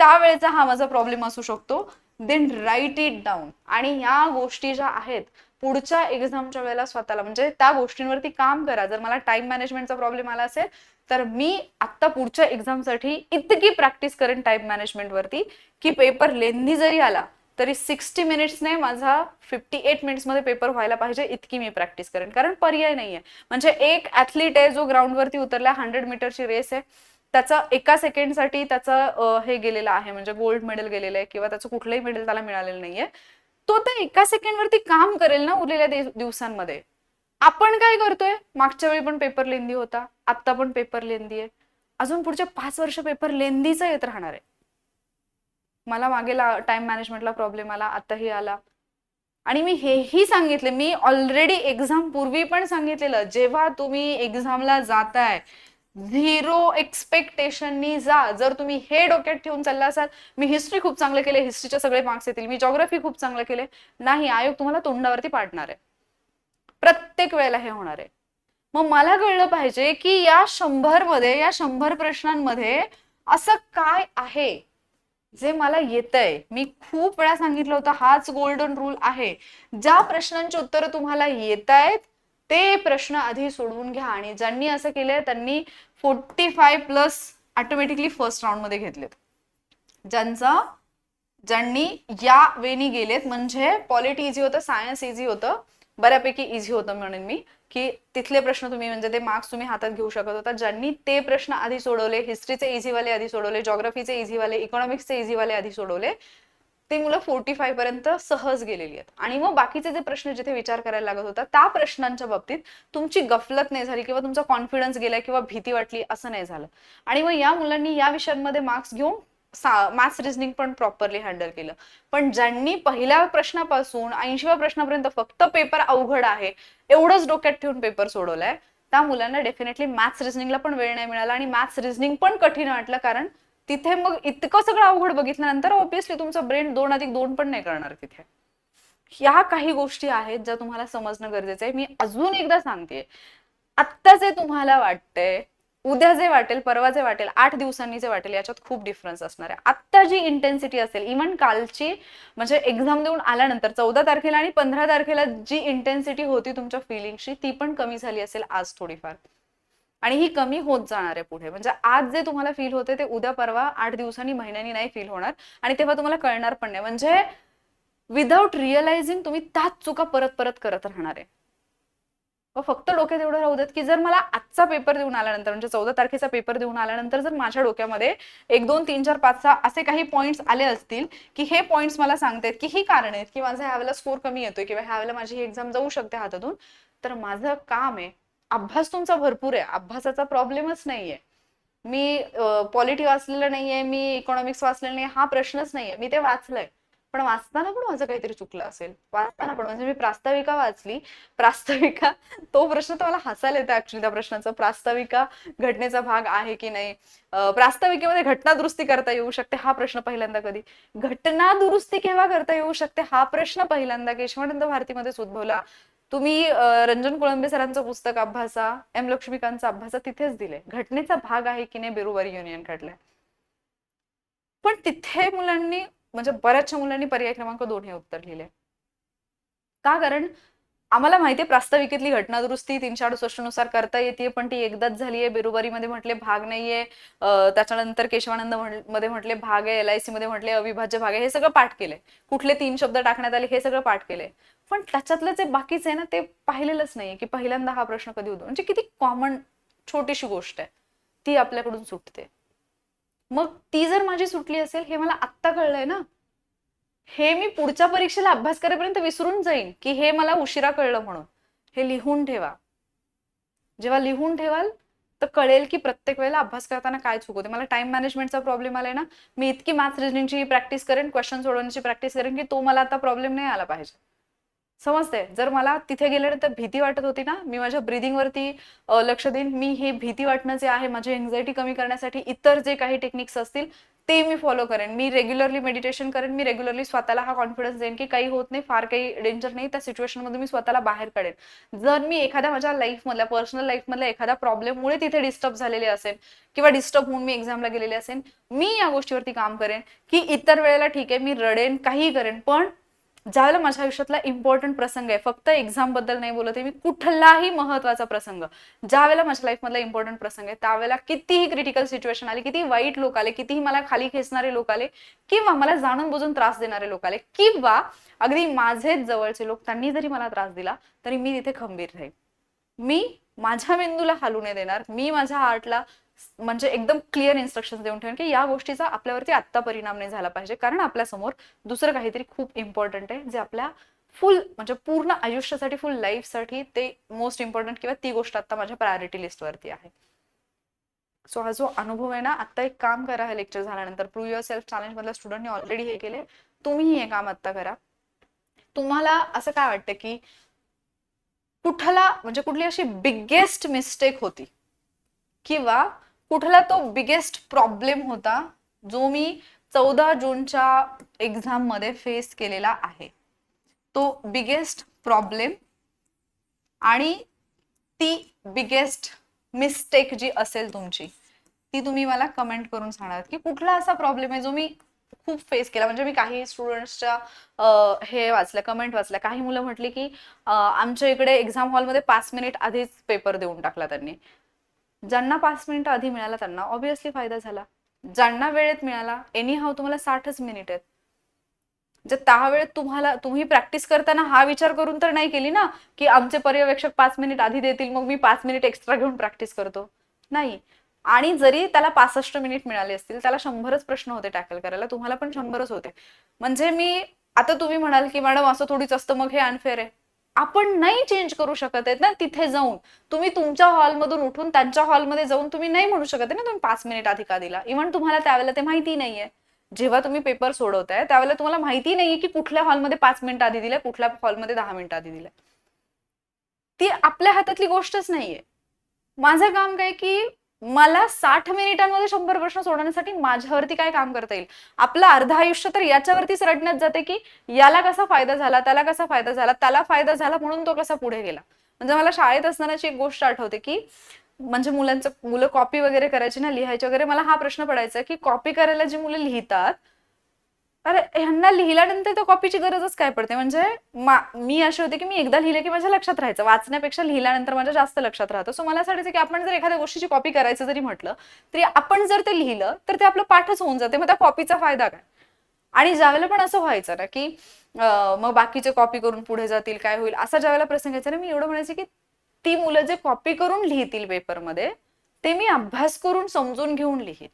त्यावेळेचा हा माझा प्रॉब्लेम असू शकतो. Then write it down. आणि या गोष्टी ज्या आहेत पुढच्या एक्झामच्या वेळेला स्वतःला, म्हणजे त्या गोष्टींवरती काम करा. जर मला टाइम मॅनेजमेंटचा प्रॉब्लेम आला असेल तर मी आता पुढच्या एक्झामसाठी इतकी प्रॅक्टिस करेन टाइम मॅनेजमेंट वरती की पेपर लेंदी जरी आला तरी 60 मिनिट्सने माझा 58 मिनिट्स मध्ये पेपर व्हायला पाहिजे, इतकी मी प्रॅक्टिस करेन. कारण पर्याय नाहीये. म्हणजे एक ऍथलीट आहे जो ग्राउंडवरती उतरला, 100 मीटरची रेस आहे, त्याचा एका सेकंडसाठी त्याचा हे गेलेला आहे, म्हणजे गोल्ड मेडल गेलेलं आहे, किंवा त्याचं कुठलंही मेडल त्याला मिळालेलं नाहीये. तो त्या एका सेकंडवरती काम करेल ना उरलेल्या दिवसांमध्ये. आपण काय करतोय? मागच्या वेळी पण पेपर लेंदी होता, आता पण पेपर लेंदी आहे, अजून पुढच्या 5 वर्ष पेपर लेंदीचा येत राहणार आहे. मला मागे टाइम मॅनेजमेंटला प्रॉब्लेम आला, आताही आला. आणि मी हेही सांगितले, मी ऑलरेडी एक्झाम पूर्वी पण सांगितलेलं, जेव्हा तुम्ही एक्झामला जाताय झिरो एक्सपेक्टेशननी जा. जर तुम्ही हे डोक्यात ठेवून चालला असाल मी हिस्ट्री खूप चांगले केले, हिस्ट्रीचे सगळे मार्क्स येतील, मी जॉग्राफी खूप चांगलं केले, नाही, आयोग तुम्हाला तोंडावरती पाडणार आहे. प्रत्येक वेळेला हे होणार आहे. मग मला कळलं पाहिजे की या 100 मध्ये, या 100 प्रश्नांमध्ये असं काय आहे जे मला येतंय. मी खूप वेळा सांगितलं होतं हाच गोल्डन रूल आहे. ज्या प्रश्नांची उत्तरं तुम्हाला येत आहेत ते प्रश्न आधी सोडवून घ्या. आणि ज्यांनी असं केलंय त्यांनी 45+ ऑटोमॅटिकली फर्स्ट राऊंड मध्ये घेतलेत. ज्यांनी या वेनी गेलेत, म्हणजे पॉलिटी इझी होतं, सायन्स इझी होतं, बऱ्यापैकी इझी होतं म्हणेन मी, की तिथले प्रश्न तुम्ही, म्हणजे ते मार्क्स तुम्ही हातात घेऊ शकत होता. ज्यांनी ते प्रश्न आधी सोडवले, हिस्ट्रीचे इझीवाले आधी सोडवले, जॉग्राफीचे इझीवाले, इकॉनॉमिक्सचे इझीवाले आधी सोडवले, ते मुलं 45 पर्यंत सहज गेलेली आहेत. आणि मग बाकीचे जे प्रश्न जिथे विचार करायला लागत होता त्या प्रश्नांच्या बाबतीत तुमची गफलत नाही झाली, किंवा तुमचा कॉन्फिडन्स गेला, किंवा भीती वाटली, असं नाही झालं. आणि मग या मुलांनी या विषयांमध्ये मार्क्स घेऊन मॅथ्स रिझनिंग पण प्रॉपरली हँडल केलं. पण ज्यांनी पहिल्या प्रश्नापासून 80व्या प्रश्नापर्यंत फक्त पेपर अवघड आहे एवढंच डोक्यात ठेवून पेपर सोडवलाय, त्या मुलांना डेफिनेटली मॅथ्स रिझनिंगला पण वेळ नाही मिळाला, आणि मॅथ्स रिझनिंग पण कठीण वाटलं. कारण तिथे मग इतकं सगळं अवघड बघितल्यानंतर ऑब्व्हियसली तुमचा ब्रेन 2+2 पण नाही करणार तिथे. ह्या काही गोष्टी आहेत ज्या तुम्हाला समजणं गरजेचं आहे. मी अजून एकदा सांगते, आत्ता जे तुम्हाला वाटतंय, उद्या जे वाटेल, परवा जे वाटेल, 8 दिवसांनी जे वाटेल, याच्यात खूप डिफरन्स असणार आहे. आत्ता जी इंटेन्सिटी असेल, इव्हन कालची, म्हणजे एक्झाम देऊन आल्यानंतर 14 तारखेला आणि 15 तारखेला जी इंटेन्सिटी होती तुमच्या फिलिंगची, ती पण कमी झाली असेल आज थोडीफार. आणि ही कमी होत जाणार आहे पुढे. म्हणजे आज जे तुम्हाला फील होते ते उद्या, परवा, 8 दिवसांनी, महिन्यांनी नाही फील होणार. आणि तेव्हा तुम्हाला कळणार पण नाही. म्हणजे विदाउट रिअलायझिंग तुम्ही त्याच चुका परत परत करत राहणार आहे. मग फक्त डोक्यात एवढं राहू देत की जर मला आजचा पेपर देऊन आल्यानंतर म्हणजे 14 तारखेचा पेपर देऊन आल्यानंतर जर माझ्या डोक्यामध्ये 1 2 3 4 5 6 असे काही पॉईंट्स आले असतील की हे पॉईंट्स मला सांगतायत की ही कारण आहेत की माझा ह्यावेळेला स्कोर कमी येतोय किंवा ह्यावेळेला माझी ही एक्झाम जाऊ शकते हातातून, तर माझं काम आहे. अभ्यास तुमचा भरपूर आहे, अभ्यासाचा प्रॉब्लेमच नाहीये. मी पॉलिटी वाचलेलं नाहीये, मी इकॉनॉमिक्स वाचलेलं नाही, हा प्रश्नच नाहीये. मी ते वाचलंय, पण वाचताना पण माझं काहीतरी चुकलं असेल. वाचताना पण म्हणजे मी प्रास्ताविका वाचली. प्रास्ताविका, तो प्रश्न तर मला हसायला येतं ऍक्च्युली त्या प्रश्नाचं. प्रास्ताविका घटनेचा भाग आहे की नाही? प्रास्ताविकेमध्ये घटना दुरुस्ती करता येऊ शकते, हा प्रश्न पहिल्यांदा कधी? घटना दुरुस्ती केव्हा करता येऊ शकते, हा प्रश्न पहिल्यांदा केशवानंद भारतीमध्येच उद्भवला. तुम्ही रंजन कोळंबे सरांचं पुस्तक अभ्यासा, एम लक्ष्मीकांतचा अभ्यासा, तिथेच दिले घटनेचा भाग आहे की नाही बेरुवारी युनियन खटलाय. पण तिथे मुलांनी म्हणजे बऱ्याचशा मुलांनी पर्याय क्रमांक 2 हे उत्तर लिहिले. का? कारण आम्हाला माहितीये प्रास्ताविकेतली घटना दुरुस्ती 368 नुसार करता येते, पण ती एकदाच झालीये. बेरुबारीमध्ये म्हटले भाग नाहीये, त्याच्यानंतर केशवानंद मध्ये म्हटले भाग आहे, LIC मध्ये म्हटले अविभाज्य भाग आहे. हे सगळं पाठ केलंय, कुठले 3 शब्द टाकण्यात आले हे सगळं पाठ केलंय. पण त्याच्यातलं जे बाकीचं आहे ना ते पाहिलेलंच नाहीये की पहिल्यांदा हा प्रश्न कधी होतो. म्हणजे किती कॉमन छोटीशी गोष्ट आहे, ती आपल्याकडून सुटते. मग ती जर माझी सुटली असेल हे मला आत्ता कळलंय ना, हे मी पुढच्या परीक्षेला अभ्यास करेपर्यंत विसरून जाईन की हे मला उशिरा कळलं म्हणून. हे लिहून ठेवा. जेव्हा लिहून ठेवाल तर कळेल की प्रत्येक वेळेला अभ्यास करताना काय चूक होते. मला टाइम मॅनेजमेंटचा प्रॉब्लेम आलाय ना, मी इतकी मॅथ्स रिजनिंगची प्रॅक्टिस करेन, क्वेश्चन सोडवण्याची प्रॅक्टिस करेन की तो मला आता प्रॉब्लेम नाही आला पाहिजे. समजते? जर मला तिथे गेल्यानंतर भीती वाटत होती ना, मी माझ्या ब्रीदिंगवरती लक्ष देईन. मी हे भीती वाटणं जे आहे, माझी एन्झायटी कमी करण्यासाठी इतर जे काही टेक्निक्स असतील ते मी फॉलो करेन. मी रेग्युलरली मेडिटेशन करेन. मी रेग्युलरली स्वतःला हा कॉन्फिडन्स देईन की काही होत नाही, फार काही डेंजर नाही. त्या सिच्युएशनमध्ये मी स्वतःला बाहेर काढेन. जर मी एखाद्या माझ्या लाईफमधल्या पर्सनल लाईफमधल्या एखाद्या प्रॉब्लेममुळे तिथे डिस्टर्ब झालेले असेल किंवा डिस्टर्ब होऊन मी एक्झामला गेलेले असेल, मी या गोष्टीवरती काम करेन की इतर वेळेला ठीक आहे मी रडेन, काहीही करेन, पण ज्यावेळेला माझ्या आयुष्यातला इम्पॉर्टंट प्रसंग आहे, फक्त एक्झाम बद्दल नाही बोलत आहे मी, कुठलाही महत्वाचा प्रसंग ज्यावेळेला माझ्या लाईफमधला इम्पॉर्टंट प्रसंग आहे त्यावेळेला कितीही क्रिटिकल सिच्युएशन आली, किती वाईट लोक आले, कितीही मला खाली खेचणारे लोक आले किंवा मला जाणून बुजून त्रास देणारे लोक आले किंवा अगदी माझेच जवळचे लोक त्यांनी जरी मला त्रास दिला तरी मी तिथे खंबीर राहील. मी माझ्या मेंदूला हालू नाही देणार. मी माझ्या हार्टला म्हणजे एकदम क्लिअर इन्स्ट्रक्शन देऊन ठेवेन की या गोष्टीचा आपल्यावरती आत्ता परिणाम नाही झाला पाहिजे, कारण आपल्यासमोर दुसरं काहीतरी खूप इम्पॉर्टंट आहे जे आपल्या फुल म्हणजे पूर्ण आयुष्यासाठी, फुल लाईफसाठी ते मोस्ट इम्पॉर्टंट किंवा ती गोष्ट आता माझ्या प्रायोरिटी लिस्टवरती आहे. सो हा जो अनुभव आहे ना, आता एक काम करा, हे लेक्चर झाल्यानंतर प्रूव्ह युअर सेल्फ चॅलेंज मधल्या स्टुडंटने ऑलरेडी हे केले, तुम्ही हे काम आता करा. तुम्हाला असं काय वाटतं की कुठला म्हणजे कुठली अशी बिगेस्ट मिस्टेक होती किंवा कुठला तो बिगेस्ट प्रॉब्लेम होता जो मी 14 जूनच्या एक्झाम मध्ये फेस केलेला आहे? तो बिगेस्ट प्रॉब्लेम आणि ती बिगेस्ट मिस्टेक जी असेल तुमची ती तुम्ही मला कमेंट करून सांगा की कुठला असा प्रॉब्लेम आहे जो मी खूप फेस केला. म्हणजे मी काही स्टुडंट्सच्या हे वाचल्या, कमेंट वाचल्या. काही मुलं म्हटली की आमच्या इकडे एक्झाम हॉलमध्ये 5 मिनिट आधीच पेपर देऊन टाकला त्यांनी. ज्यांना 5 मिनिट आधी मिळाला त्यांना ऑब्व्हियसली फायदा झाला. ज्यांना वेळेत मिळाला, एनी हाव तुम्हाला 60च मिनिट आहेत. जर त्या वेळेत तुम्ही प्रॅक्टिस करताना हा विचार करून तर नाही केली ना की आमचे पर्यवेक्षक 5 मिनिट आधी देतील मग मी 5 मिनिट एक्स्ट्रा घेऊन प्रॅक्टिस करतो. नाही. आणि जरी त्याला 65 मिनिट मिळाले असतील, त्याला 100च प्रश्न होते टॅकल करायला, तुम्हाला पण 100च होते. म्हणजे मी आता तुम्ही म्हणाल की मॅडम असं थोडीच असतं, मग हे अनफेअर आहे. आपण नाही चेंज करू शकत आहेत ना तिथे जाऊन. तुम्ही तुमच्या हॉलमधून उठून त्यांच्या हॉलमध्ये जाऊन तुम्ही नाही म्हणू शकत ना तुम्ही 5 मिनिट आधी का दिला. इव्हन तुम्हाला त्यावेळेला ते माहिती नाहीये. जेव्हा तुम्ही पेपर सोडवताय त्यावेळेला तुम्हाला माहिती नाहीये की कुठल्या हॉलमध्ये 5 मिनिट आधी दिलंय, कुठल्या हॉलमध्ये 10 मिनिट आधी दिलंय. ती आपल्या हातातली गोष्टच नाहीये. माझं काम काय की मला 60 मिनिटांमध्ये 100 प्रश्न सोडवण्यासाठी माझ्यावरती काय काम करता येईल. आपलं अर्ध आयुष्य तर याच्यावरतीच रडण्यात जाते की याला कसा फायदा झाला, त्याला कसा फायदा झाला, त्याला फायदा झाला म्हणून तो कसा पुढे गेला. म्हणजे मला शाळेत असतानाची एक गोष्ट आठवते की म्हणजे मुलं कॉपी वगैरे करायची ना, लिहायची वगैरे. मला हा प्रश्न पडायचा की कॉपी करायला जी मुलं लिहितात, अरे ह्यांना लिहिल्यानंतर तर कॉपीची गरजच काय पडते. म्हणजे मी अशी होते की मी एकदा लिहिले की माझ्या लक्षात राहायचं, वाचण्यापेक्षा लिहिल्यानंतर माझ्या जास्त लक्षात राहतं. सो मला असं वाटायचं की आपण जर एखाद्या गोष्टीची कॉपी करायचं जरी म्हटलं तरी आपण जर ते लिहिलं तर ते आपलं पाठच होऊन जाते. मग त्या कॉपीचा फायदा काय? आणि ज्यावेळेला पण असं व्हायचं ना की मग बाकीचे कॉपी करून पुढे जातील, काय होईल, असा ज्यावेळेला प्रसंग यायचा ना, मी एवढं म्हणायचे की ती मुलं जे कॉपी करून लिहितील पेपरमध्ये ते मी अभ्यास करून समजून घेऊन लिहीन.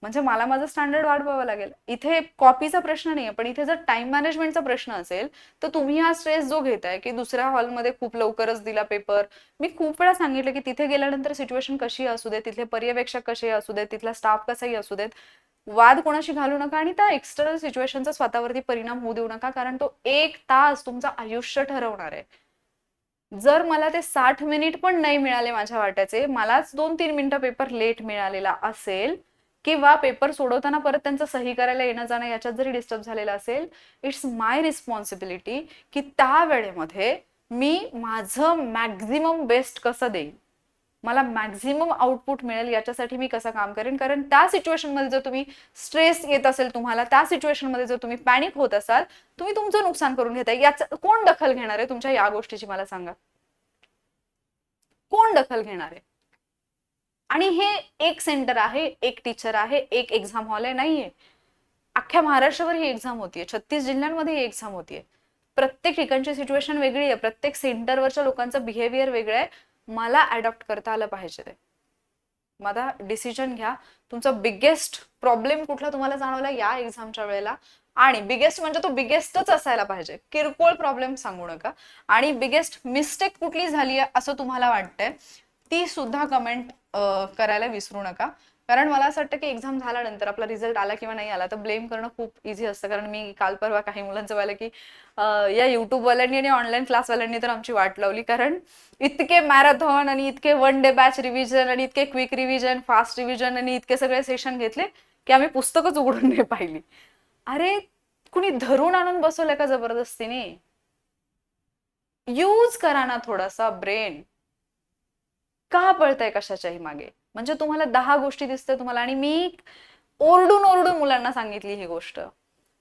म्हणजे मला माझं स्टँडर्ड वाढवावं लागेल. इथे कॉपीचा प्रश्न नाहीये, पण इथे जर टाइम मॅनेजमेंटचा प्रश्न असेल तर तुम्ही हा स्ट्रेस जो घेताय की दुसऱ्या हॉलमध्ये खूप लवकरच दिला पेपर, मी खूप वेळा सांगितलं की तिथे गेल्यानंतर सिच्युएशन कशी असू दे, तिथले पर्यवेक्षक कसे असू देत, तिथला स्टाफ कसाही असू देत, वाद कोणाशी घालू नका आणि त्या एक्सटर्नल सिच्युएशनचा स्वतःवरती परिणाम होऊ देऊ नका, कारण तो 1 तास तुमचं आयुष्य ठरवणार आहे. जर मला ते 60 मिनिट पण नाही मिळाले माझ्या वाट्याचे, मलाच 2-3 मिनिटं पेपर लेट मिळालेला असेल किंवा पेपर सोडवताना परत त्यांचं सही करायला येणं जाणं याच्यात जरी डिस्टर्ब झालेला असेल, इट्स माय रिस्पॉन्सिबिलिटी की त्या वेळेमध्ये मी माझं मॅक्झिमम बेस्ट कसं देईन, मला मॅक्झिमम आउटपुट मिळेल याच्यासाठी मी कसं काम करेन. कारण त्या सिच्युएशन मध्ये जर तुम्ही स्ट्रेस येत असेल, तुम्हाला त्या सिच्युएशन मध्ये जर तुम्ही पॅनिक होत असाल, तुम्ही तुमचं नुकसान करून घेताय. याचं कोण दखल घेणार आहे तुमच्या या गोष्टीची, मला सांगा. कोण दखल घेणार आहे? आणि हे एक सेंटर आहे, एक टीचर आहे, एक एक्झाम हॉल आहे नाहीये. अख्ख्या महाराष्ट्रावर ही एक्झाम होतीये, 36 जिल्ह्यांमध्ये ही एक्झाम होतीये. प्रत्येक ठिकाणची सिच्युएशन वेगळी आहे, प्रत्येक सेंटरवरच्या लोकांचं बिहेवियर वेगळं आहे. मला अडॉप्ट करता आलं पाहिजे ते. माझा डिसिजन घ्या. तुमचा बिगेस्ट प्रॉब्लेम कुठला तुम्हाला जाणवला या एक्झामच्या वेळेला, आणि बिगेस्ट म्हणजे तो बिगेस्टच असायला पाहिजे, किरकोळ प्रॉब्लेम सांगू नका. आणि बिगेस्ट मिस्टेक कुठली झाली आहे असं तुम्हाला वाटतंय ती सुद्धा कमेंट करायला विसरू नका. कारण मला असं वाटतं की एक्झाम झाल्यानंतर आपला रिझल्ट आला किंवा नाही आला तर ब्लेम करणं खूप इझी असतं. कारण मी काल परवा काही मुलांचं पाहिलं की या युट्यूबवाल्यांनी आणि ऑनलाईन क्लासवाल्यांनी तर आमची वाट लावली. कारण इतके मॅरेथॉन आणि इतके 1 डे बॅच रिव्हिजन आणि इतके क्विक रिव्हिजन, फास्ट रिव्हिजन आणि इतके सगळे सेशन घेतले की आम्ही पुस्तकच उघडून नाही पाहिली. अरे कुणी धरून आणून बसवलंय का जबरदस्तीने? यूज करा ना थोडासा ब्रेन. का पळताय कशाच्याही मागे? म्हणजे तुम्हाला 10 गोष्टी दिसते तुम्हाला, आणि मी ओरडून ओरडून मुलांना सांगितली ही गोष्ट.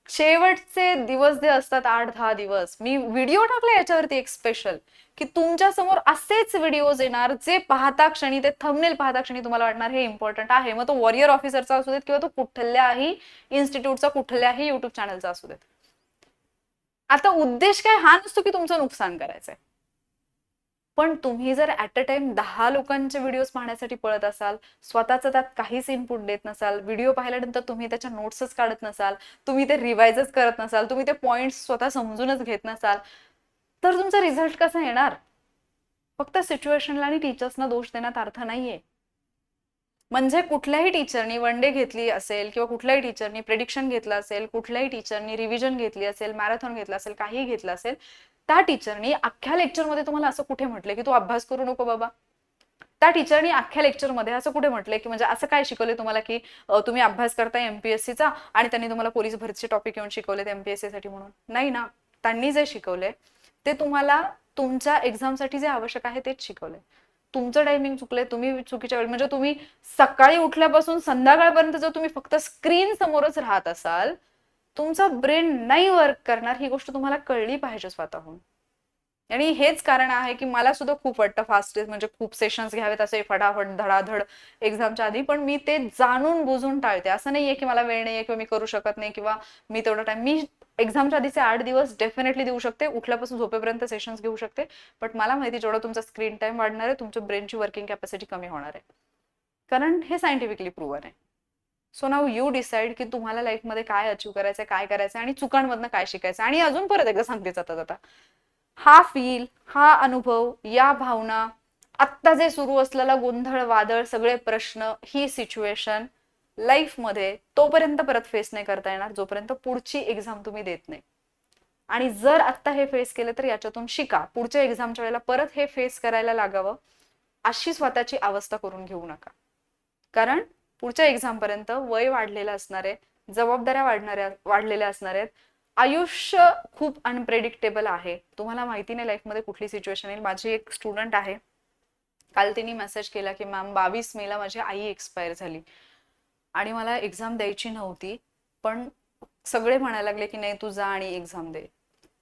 शेवटचे दिवस जे असतात 8-10 दिवस, मी व्हिडिओ टाकला याच्यावरती एक स्पेशल, की तुमच्या समोर असेच व्हिडिओज येणार जे पाहता क्षणी, ते थंबनेल पाहता क्षणी तुम्हाला वाटणार हे इम्पॉर्टंट आहे. मग तो वॉरियर ऑफिसरचा असू देत किंवा तो कुठल्याही इन्स्टिट्यूटचा, कुठल्याही युट्यूब चॅनलचा असू देत. आता उद्देश काय हा नसतो की तुमचं नुकसान करायचंय, पण तुम्ही जर ऍट अ टाइम 10 लोकांचे व्हिडिओ पाहण्यासाठी पळत असाल, स्वतःचं त्यात काहीच इनपुट देत नसाल, व्हिडिओ पाहिल्यानंतर तुम्ही त्याच्या नोट्सच काढत नसाल, तुम्ही ते रिवाइजच करत नसाल, तुम्ही ते पॉइंट्स स्वतः समजूनच घेत नसाल, तर तुमचा रिझल्ट कसा येणार? फक्त सिच्युएशनला आणि टीचर्सना दोष देण्यात अर्थ नाहीये. म्हणजे कुठल्याही टीचरनी 1 डे घेतली असेल किंवा कुठल्याही टीचरनी प्रेडिक्शन घेतलं असेल, कुठल्याही टीचरनी रिव्हिजन घेतली असेल, मॅरेथॉन घेतला असेल, काही घेतलं असेल, त्या टीचरनी अख्ख्या लेक्चरमध्ये तुम्हाला असं कुठे म्हटलंय की तू अभ्यास करू नको बाबा? त्या टीचरनी अख्ख्या लेक्चरमध्ये असं कुठे म्हटलंय की, म्हणजे असं काय शिकवलंय तुम्हाला की तुम्ही अभ्यास करताय एमपीएससीचा आणि त्यांनी तुम्हाला पोलीस भरतीचे टॉपिक येऊन शिकवलेत एमपीएससी साठी म्हणून? नाही ना. त्यांनी जे शिकवलंय ते तुम्हाला तुमच्या एक्झामसाठी जे आवश्यक आहे तेच शिकवलंय. तुमचं टायमिंग चुकलंय, तुम्ही चुकीच्या वेळी, म्हणजे तुम्ही सकाळी उठल्यापासून संध्याकाळपर्यंत जर तुम्ही फक्त स्क्रीन समोरच राहत असाल, तुमचा ब्रेन नाही वर्क करणार. ही गोष्ट तुम्हाला कळली पाहिजे स्वतःहून. आणि हेच कारण आहे की मला सुद्धा खूप वाटतं फास्ट म्हणजे खूप सेशन्स घ्यावेत असे फटाफट धडाधड एक्झामच्या आधी, पण मी ते जाणून बुजून टाळते. असं नाहीये की मला वेळ नाहीये किंवा मी करू शकत नाही किंवा मी तेवढा टाइम, मी एक्झामच्या आधीचे 8 दिवस डेफिनेटली देऊ शकते, उठल्यापासून झोपेपर्यंत सेशन्स घेऊ शकते. बट मला माहिती जेवढा तुमचा स्क्रीन टाइम वाढणार आहे, तुमच्या ब्रेनची वर्किंग कॅपॅसिटी कमी होणार आहे. कारण हे सायंटिफिकली प्रूव्हन आहे. सो नाव यू डिसाइड की तुम्हाला लाईफमध्ये काय अचीव्ह करायचंय, काय करायचं आणि चुकांमधनं काय शिकायचं. आणि अजून परत एकदा सांगते जाता जाता, हा फील, हा अनुभव, या भावना, आत्ता जे सुरू असलेला गोंधळ, वादळ, सगळे प्रश्न, ही सिच्युएशन लाईफमध्ये तोपर्यंत परत फेस नाही करता येणार जोपर्यंत पुढची एक्झाम तुम्ही देत नाही. आणि जर आत्ता हे फेस केलं तर याच्यातून शिका, पुढच्या एक्झामच्या वेळेला परत हे फेस करायला लागावं अशी स्वतःची अवस्था करून घेऊ नका. कारण पुढच्या एक्झाम पर्यंत वय वाढलेलं असणार आहे, जबाबदाऱ्या वाढलेल्या असणार आहेत, आयुष्य खूप अनप्रेडिक्टेबल आहे. तुम्हाला माहिती नाही लाईफमध्ये कुठली सिच्युएशन येईल. माझी एक स्टुडंट आहे, काल तिने मेसेज केला की मॅम 22 मेला माझी आई एक्सपायर झाली आणि मला एक्झाम द्यायची नव्हती, पण सगळे म्हणायला लागले की नाही तू जा आणि एक्झाम दे.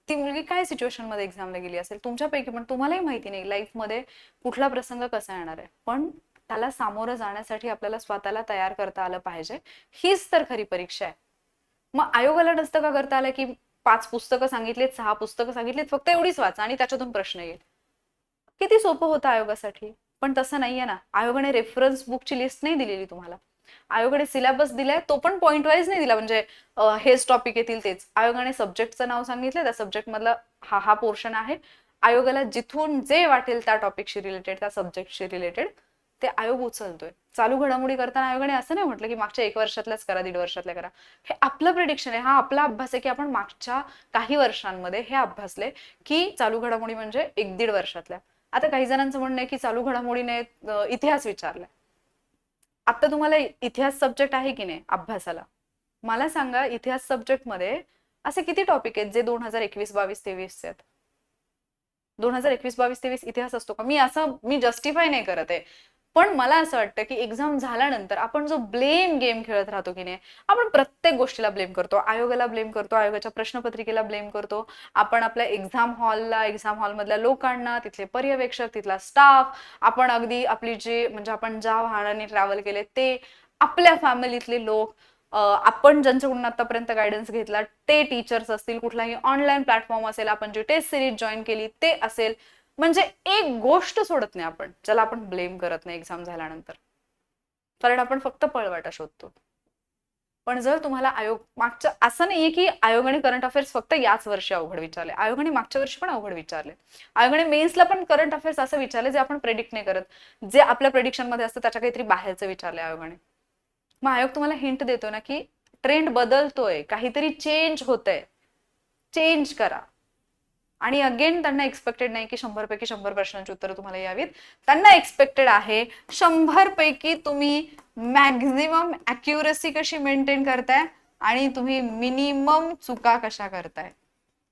ती मुलगी काय सिच्युएशन मध्ये एक्झामला गेली असेल तुमच्यापैकी, पण तुम्हालाही माहिती नाही लाईफमध्ये कुठला प्रसंग कसा येणार आहे. पण त्याला सामोरं जाण्यासाठी आपल्याला स्वतःला तयार करता आलं पाहिजे. हीच तर खरी परीक्षा आहे. मग आयोगाला नसतं का करता आलं की 5 पुस्तकं सांगितलीत, 6 पुस्तकं सांगितलीत, फक्त एवढीच वाचा आणि त्याच्यातून प्रश्न येईल? किती सोपं होतं आयोगासाठी. पण तसं नाहीये ना, आयोगाने रेफरन्स बुकची लिस्ट नाही दिलेली तुम्हाला. आयोगाने सिलेबस दिलाय, तो पण पॉइंट वाईज नाही दिला, म्हणजे हेच टॉपिक येतील तेच. आयोगाने सब्जेक्टचं नाव सांगितलं, त्या सब्जेक्ट मधला हा पोर्शन आहे. आयोगाला जिथून जे वाटेल त्या टॉपिकशी रिलेटेड, त्या सब्जेक्टशी रिलेटेड ते आयोग उचलतोय. चालू घडामोडी करताना आयोगाने असं नाही म्हटलं की मागच्या 1 वर्षातल्याच करा, 1.5 वर्षातल्या करा. हे आपलं प्रिडिक्शन आहे, हा आपला अभ्यास आहे की आपण मागच्या काही वर्षांमध्ये हे अभ्यासले की चालू घडामोडी म्हणजे 1-1.5 वर्षातल्या. आता काही जणांचं म्हणणं आहे की चालू घडामोडीने इतिहास विचारलाय. आता तुम्हाला इतिहास सब्जेक्ट आहे की नाही अभ्यासाला, मला सांगा इतिहास सब्जेक्ट मध्ये असे किती टॉपिक आहेत जे 2021, 22, 23 आहेत? 2021, 22, 23 इतिहास असतो का? मी जस्टिफाय नाही करत आहे, पण मला असं वाटतं की एक्झाम झाल्यानंतर आपण जो ब्लेम गेम खेळत राहतो की नाही, आपण प्रत्येक गोष्टीला ब्लेम करतो, आयोगाला ब्लेम करतो, आयोगाच्या प्रश्नपत्रिकेला ब्लेम करतो, आपण आपल्या एक्झाम हॉल मधल्या लोकांना, तिथले पर्यवेक्षक, तिथला स्टाफ, आपण अगदी आपली जे म्हणजे आपण ज्या वाहनाने ट्रॅव्हल केले ते, आपल्या फॅमिलीतले लोक, आपण ज्यांच्याकडून आतापर्यंत गायडन्स घेतला ते टीचर्स असतील, कुठलाही ऑनलाईन प्लॅटफॉर्म असेल, आपण जी टेस्ट सिरीज जॉईन केली ते असेल, म्हणजे एक गोष्ट सोडत नाही आपण ज्याला आपण ब्लेम करत नाही एक्झाम झाल्यानंतर, कारण आपण फक्त पळवाटा शोधतो. पण जर तुम्हाला आयोग मागच्या, असं नाहीये की आयोगाने करंट अफेअर्स फक्त याच वर्षी अवघड विचारले, आयोगाने मागच्या वर्षी पण अवघड विचारले. आयोगाने मेन्सला पण करंट अफेअर्स असं विचारले जे आपण प्रेडिक्ट नाही करत, जे आपल्या प्रेडिक्शन मध्ये असतं त्याच्या काहीतरी बाहेरचं विचारले आयोगाने. मग आयोग तुम्हाला हिंट देतो ना की ट्रेंड बदलतोय, काहीतरी चेंज होतंय, चेंज करा. आणि अगेन त्यांना एक्सपेक्टेड नाही की 100 पैकी 100 प्रश्नांची उत्तरं तुम्हाला यावीत. त्यांना एक्सपेक्टेड आहे 100 पैकी तुम्ही मॅक्झिमम अॅक्युरसी कशी मेंटेन करताय आणि तुम्ही मिनिमम चुका कशा करताय,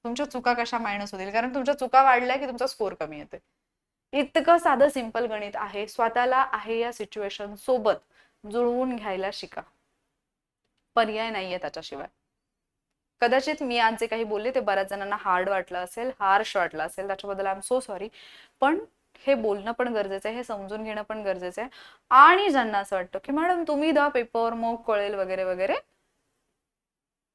तुमच्या चुका कशा मायनस होतील, कारण तुमच्या चुका वाढल्या की तुमचा स्कोर कमी येते. इतकं साधं सिंपल गणित आहे. स्वतःला आहे या सिच्युएशन सोबत जुळवून घ्यायला शिका, पर्याय नाहीये त्याच्याशिवाय. कदाचित मी आज जे काही बोलले ते बऱ्याच जणांना हार्ड वाटलं असेल, हार्श वाटलं असेल, त्याच्याबद्दल आय एम सो सॉरी. पण हे बोलणं पण गरजेचं आहे, हे समजून घेणं पण गरजेचं आहे. आणि ज्यांना असं वाटतं की मॅडम तुम्ही द्या पेपर मग कळेल वगैरे वगैरे,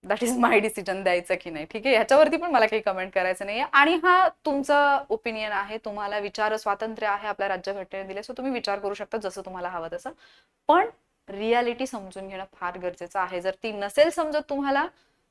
दॅट इज माय डिसिजन द्यायचं की नाही, ठीक आहे, ह्याच्यावरती पण मला काही कमेंट करायचं नाहीये. आणि हा तुमचा ओपिनियन आहे, तुम्हाला विचार स्वातंत्र्य आहे, आपल्या राज्यघटनेने दिले, सो तुम्ही विचार करू शकता जसं तुम्हाला हवं तसं. पण रियालिटी समजून घेणं फार गरजेचं आहे. जर ती नसेल समजत तुम्हाला,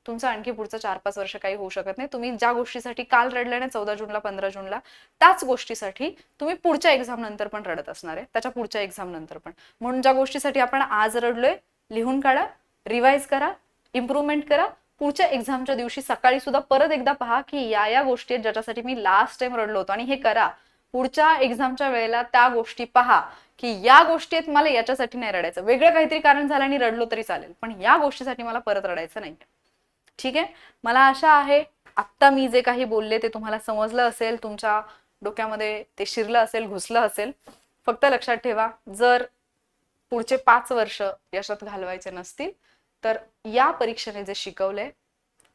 तुमचं आणखी पुढचं 4-5 वर्ष काही होऊ शकत नाही. तुम्ही ज्या गोष्टीसाठी काल रडले ना 14 जूनला 15 जूनला, त्याच गोष्टीसाठी तुम्ही पुढच्या एक्झाम नंतर पण रडत असणार आहे, त्याच्या पुढच्या एक्झाम नंतर पण. म्हणून ज्या गोष्टीसाठी आपण आज रडलोय, लिहून काढा, रिवाइज करा, इम्प्रूव्हमेंट करा. पुढच्या एक्झामच्या दिवशी सकाळी सुद्धा परत एकदा पहा की या गोष्टी आहेत ज्याच्यासाठी मी लास्ट टाइम रडलो होतो, आणि हे करा. पुढच्या एक्झामच्या वेळेला त्या गोष्टी पहा की या गोष्टी आहेत, मला याच्यासाठी नाही रडायचं, वेगळं काहीतरी कारण झालं आणि रडलो तरी चालेल, पण या गोष्टीसाठी मला परत रडायचं नाही. ठीक आहे, मला आशा आहे आत्ता मी जे काही बोलले ते तुम्हाला समजलं असेल, तुमच्या डोक्यामध्ये ते शिरलं असेल, घुसलं असेल. फक्त लक्षात ठेवा, जर पुढचे 5 वर्ष यशात घालवायचे नसतील तर या परीक्षेने जे शिकवलंय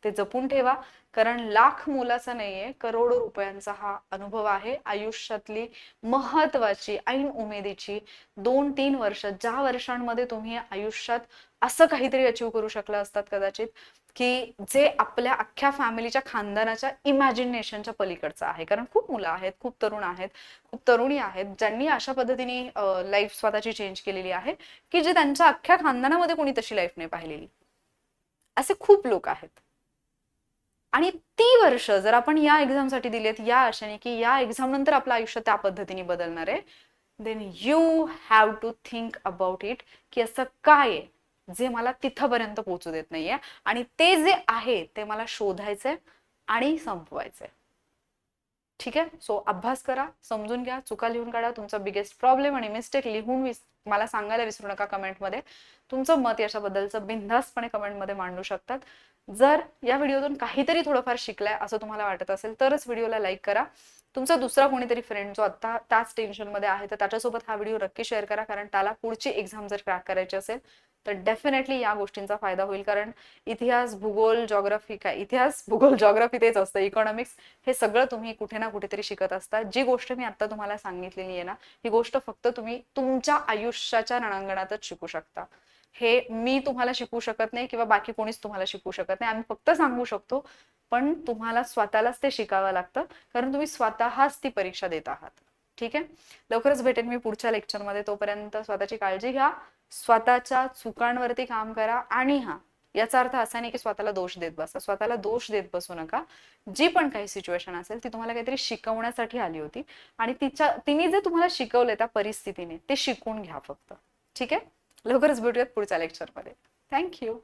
ते जपून ठेवा, कारण लाख मोलाचा नाहीये, करोडो रुपयांचा हा अनुभव आहे. आयुष्यातली महत्वाची ऐन उमेदीची 2-3 वर्ष, ज्या वर्षांमध्ये तुम्ही आयुष्यात असं काहीतरी अचीव करू शकला असतात कदाचित की जे आपल्या अख्ख्या फॅमिलीच्या खानदानाच्या इमॅजिनेशनच्या पलीकडचं आहे. कारण खूप मुलं आहेत, खूप तरुण आहेत, खूप तरुणी आहेत ज्यांनी अशा पद्धतीने लाईफ स्वतःची चेंज केलेली आहे की जे त्यांच्या अख्ख्या खानदानामध्ये कोणी तशी लाईफ नाही पाहिलेली. असे खूप लोक आहेत. आणि ती वर्ष जर आपण या एक्झामसाठी दिलेत या आशेने की या एक्झाम नंतर आपलं आयुष्य त्या पद्धतीने बदलणार आहे, then you have to think about it की असं काय आहे जे मला तिथपर्यंत पोहोचू देत नाहीये, आणि ते जे आहे ते मला शोधायचंय आणि संपवायचंय. ठीक आहे, सो अभ्यास करा, समजून घ्या, चुका लिहून काढा, तुमचा बिगेस्ट प्रॉब्लेम आणि मिस्टेक लिहून मला सांगायला विसरू नका कमेंटमध्ये. तुमचं मत याच्याबद्दलचं बिनधास्तपणे कमेंटमध्ये मांडू शकतात. जर या व्हिडिओतून काहीतरी थोडंफार शिकलाय असं तुम्हाला वाटत असेल तरच व्हिडिओला लाईक करा. तुमचा दुसरा कोणीतरी फ्रेंड जो आता त्याच टेन्शनमध्ये आहे तर त्याच्यासोबत हा व्हिडिओ नक्की शेअर करा, कारण त्याला पुढची एक्झाम जर क्रॅक करायची असेल तर डेफिनेटली या गोष्टींचा फायदा होईल. कारण इतिहास, भूगोल, जॉग्राफी, काय इतिहास, भूगोल, जॉग्राफी तेच असतं, इकॉनॉमिक्स, हे सगळं तुम्ही कुठे ना कुठेतरी शिकत असता. जी गोष्ट मी आता तुम्हाला सांगितलेली आहे ना, ही गोष्ट फक्त तुम्ही तुमच्या आयुष्याच्या रणांगणातच शिकू शकता. हे मी तुम्हाला शिकवू शकत नाही किंवा बाकी कोणीच तुम्हाला शिकवू शकत नाही, आम्ही फक्त सांगू शकतो. पण तुम्हाला स्वतःलाच ते शिकावं लागतं, कारण तुम्ही स्वतःच ती परीक्षा देत आहात. ठीक आहे, लवकरच भेटेन मी पुढच्या लेक्चरमध्ये. तोपर्यंत स्वतःची काळजी घ्या, स्वतःच्या चुकांवरती काम करा. आणि हा, याचा अर्थ असा नाही की स्वतःला दोष देत बसा, स्वतःला दोष देत बसू नका. जी पण काही सिच्युएशन असेल ती तुम्हाला काहीतरी शिकवण्यासाठी आली होती, आणि तिने जे तुम्हाला शिकवलंय त्या परिस्थितीने ते शिकून घ्या फक्त. ठीक आहे, लवकरच भेटूयात पुढच्या लेक्चरमध्ये. थँक्यू.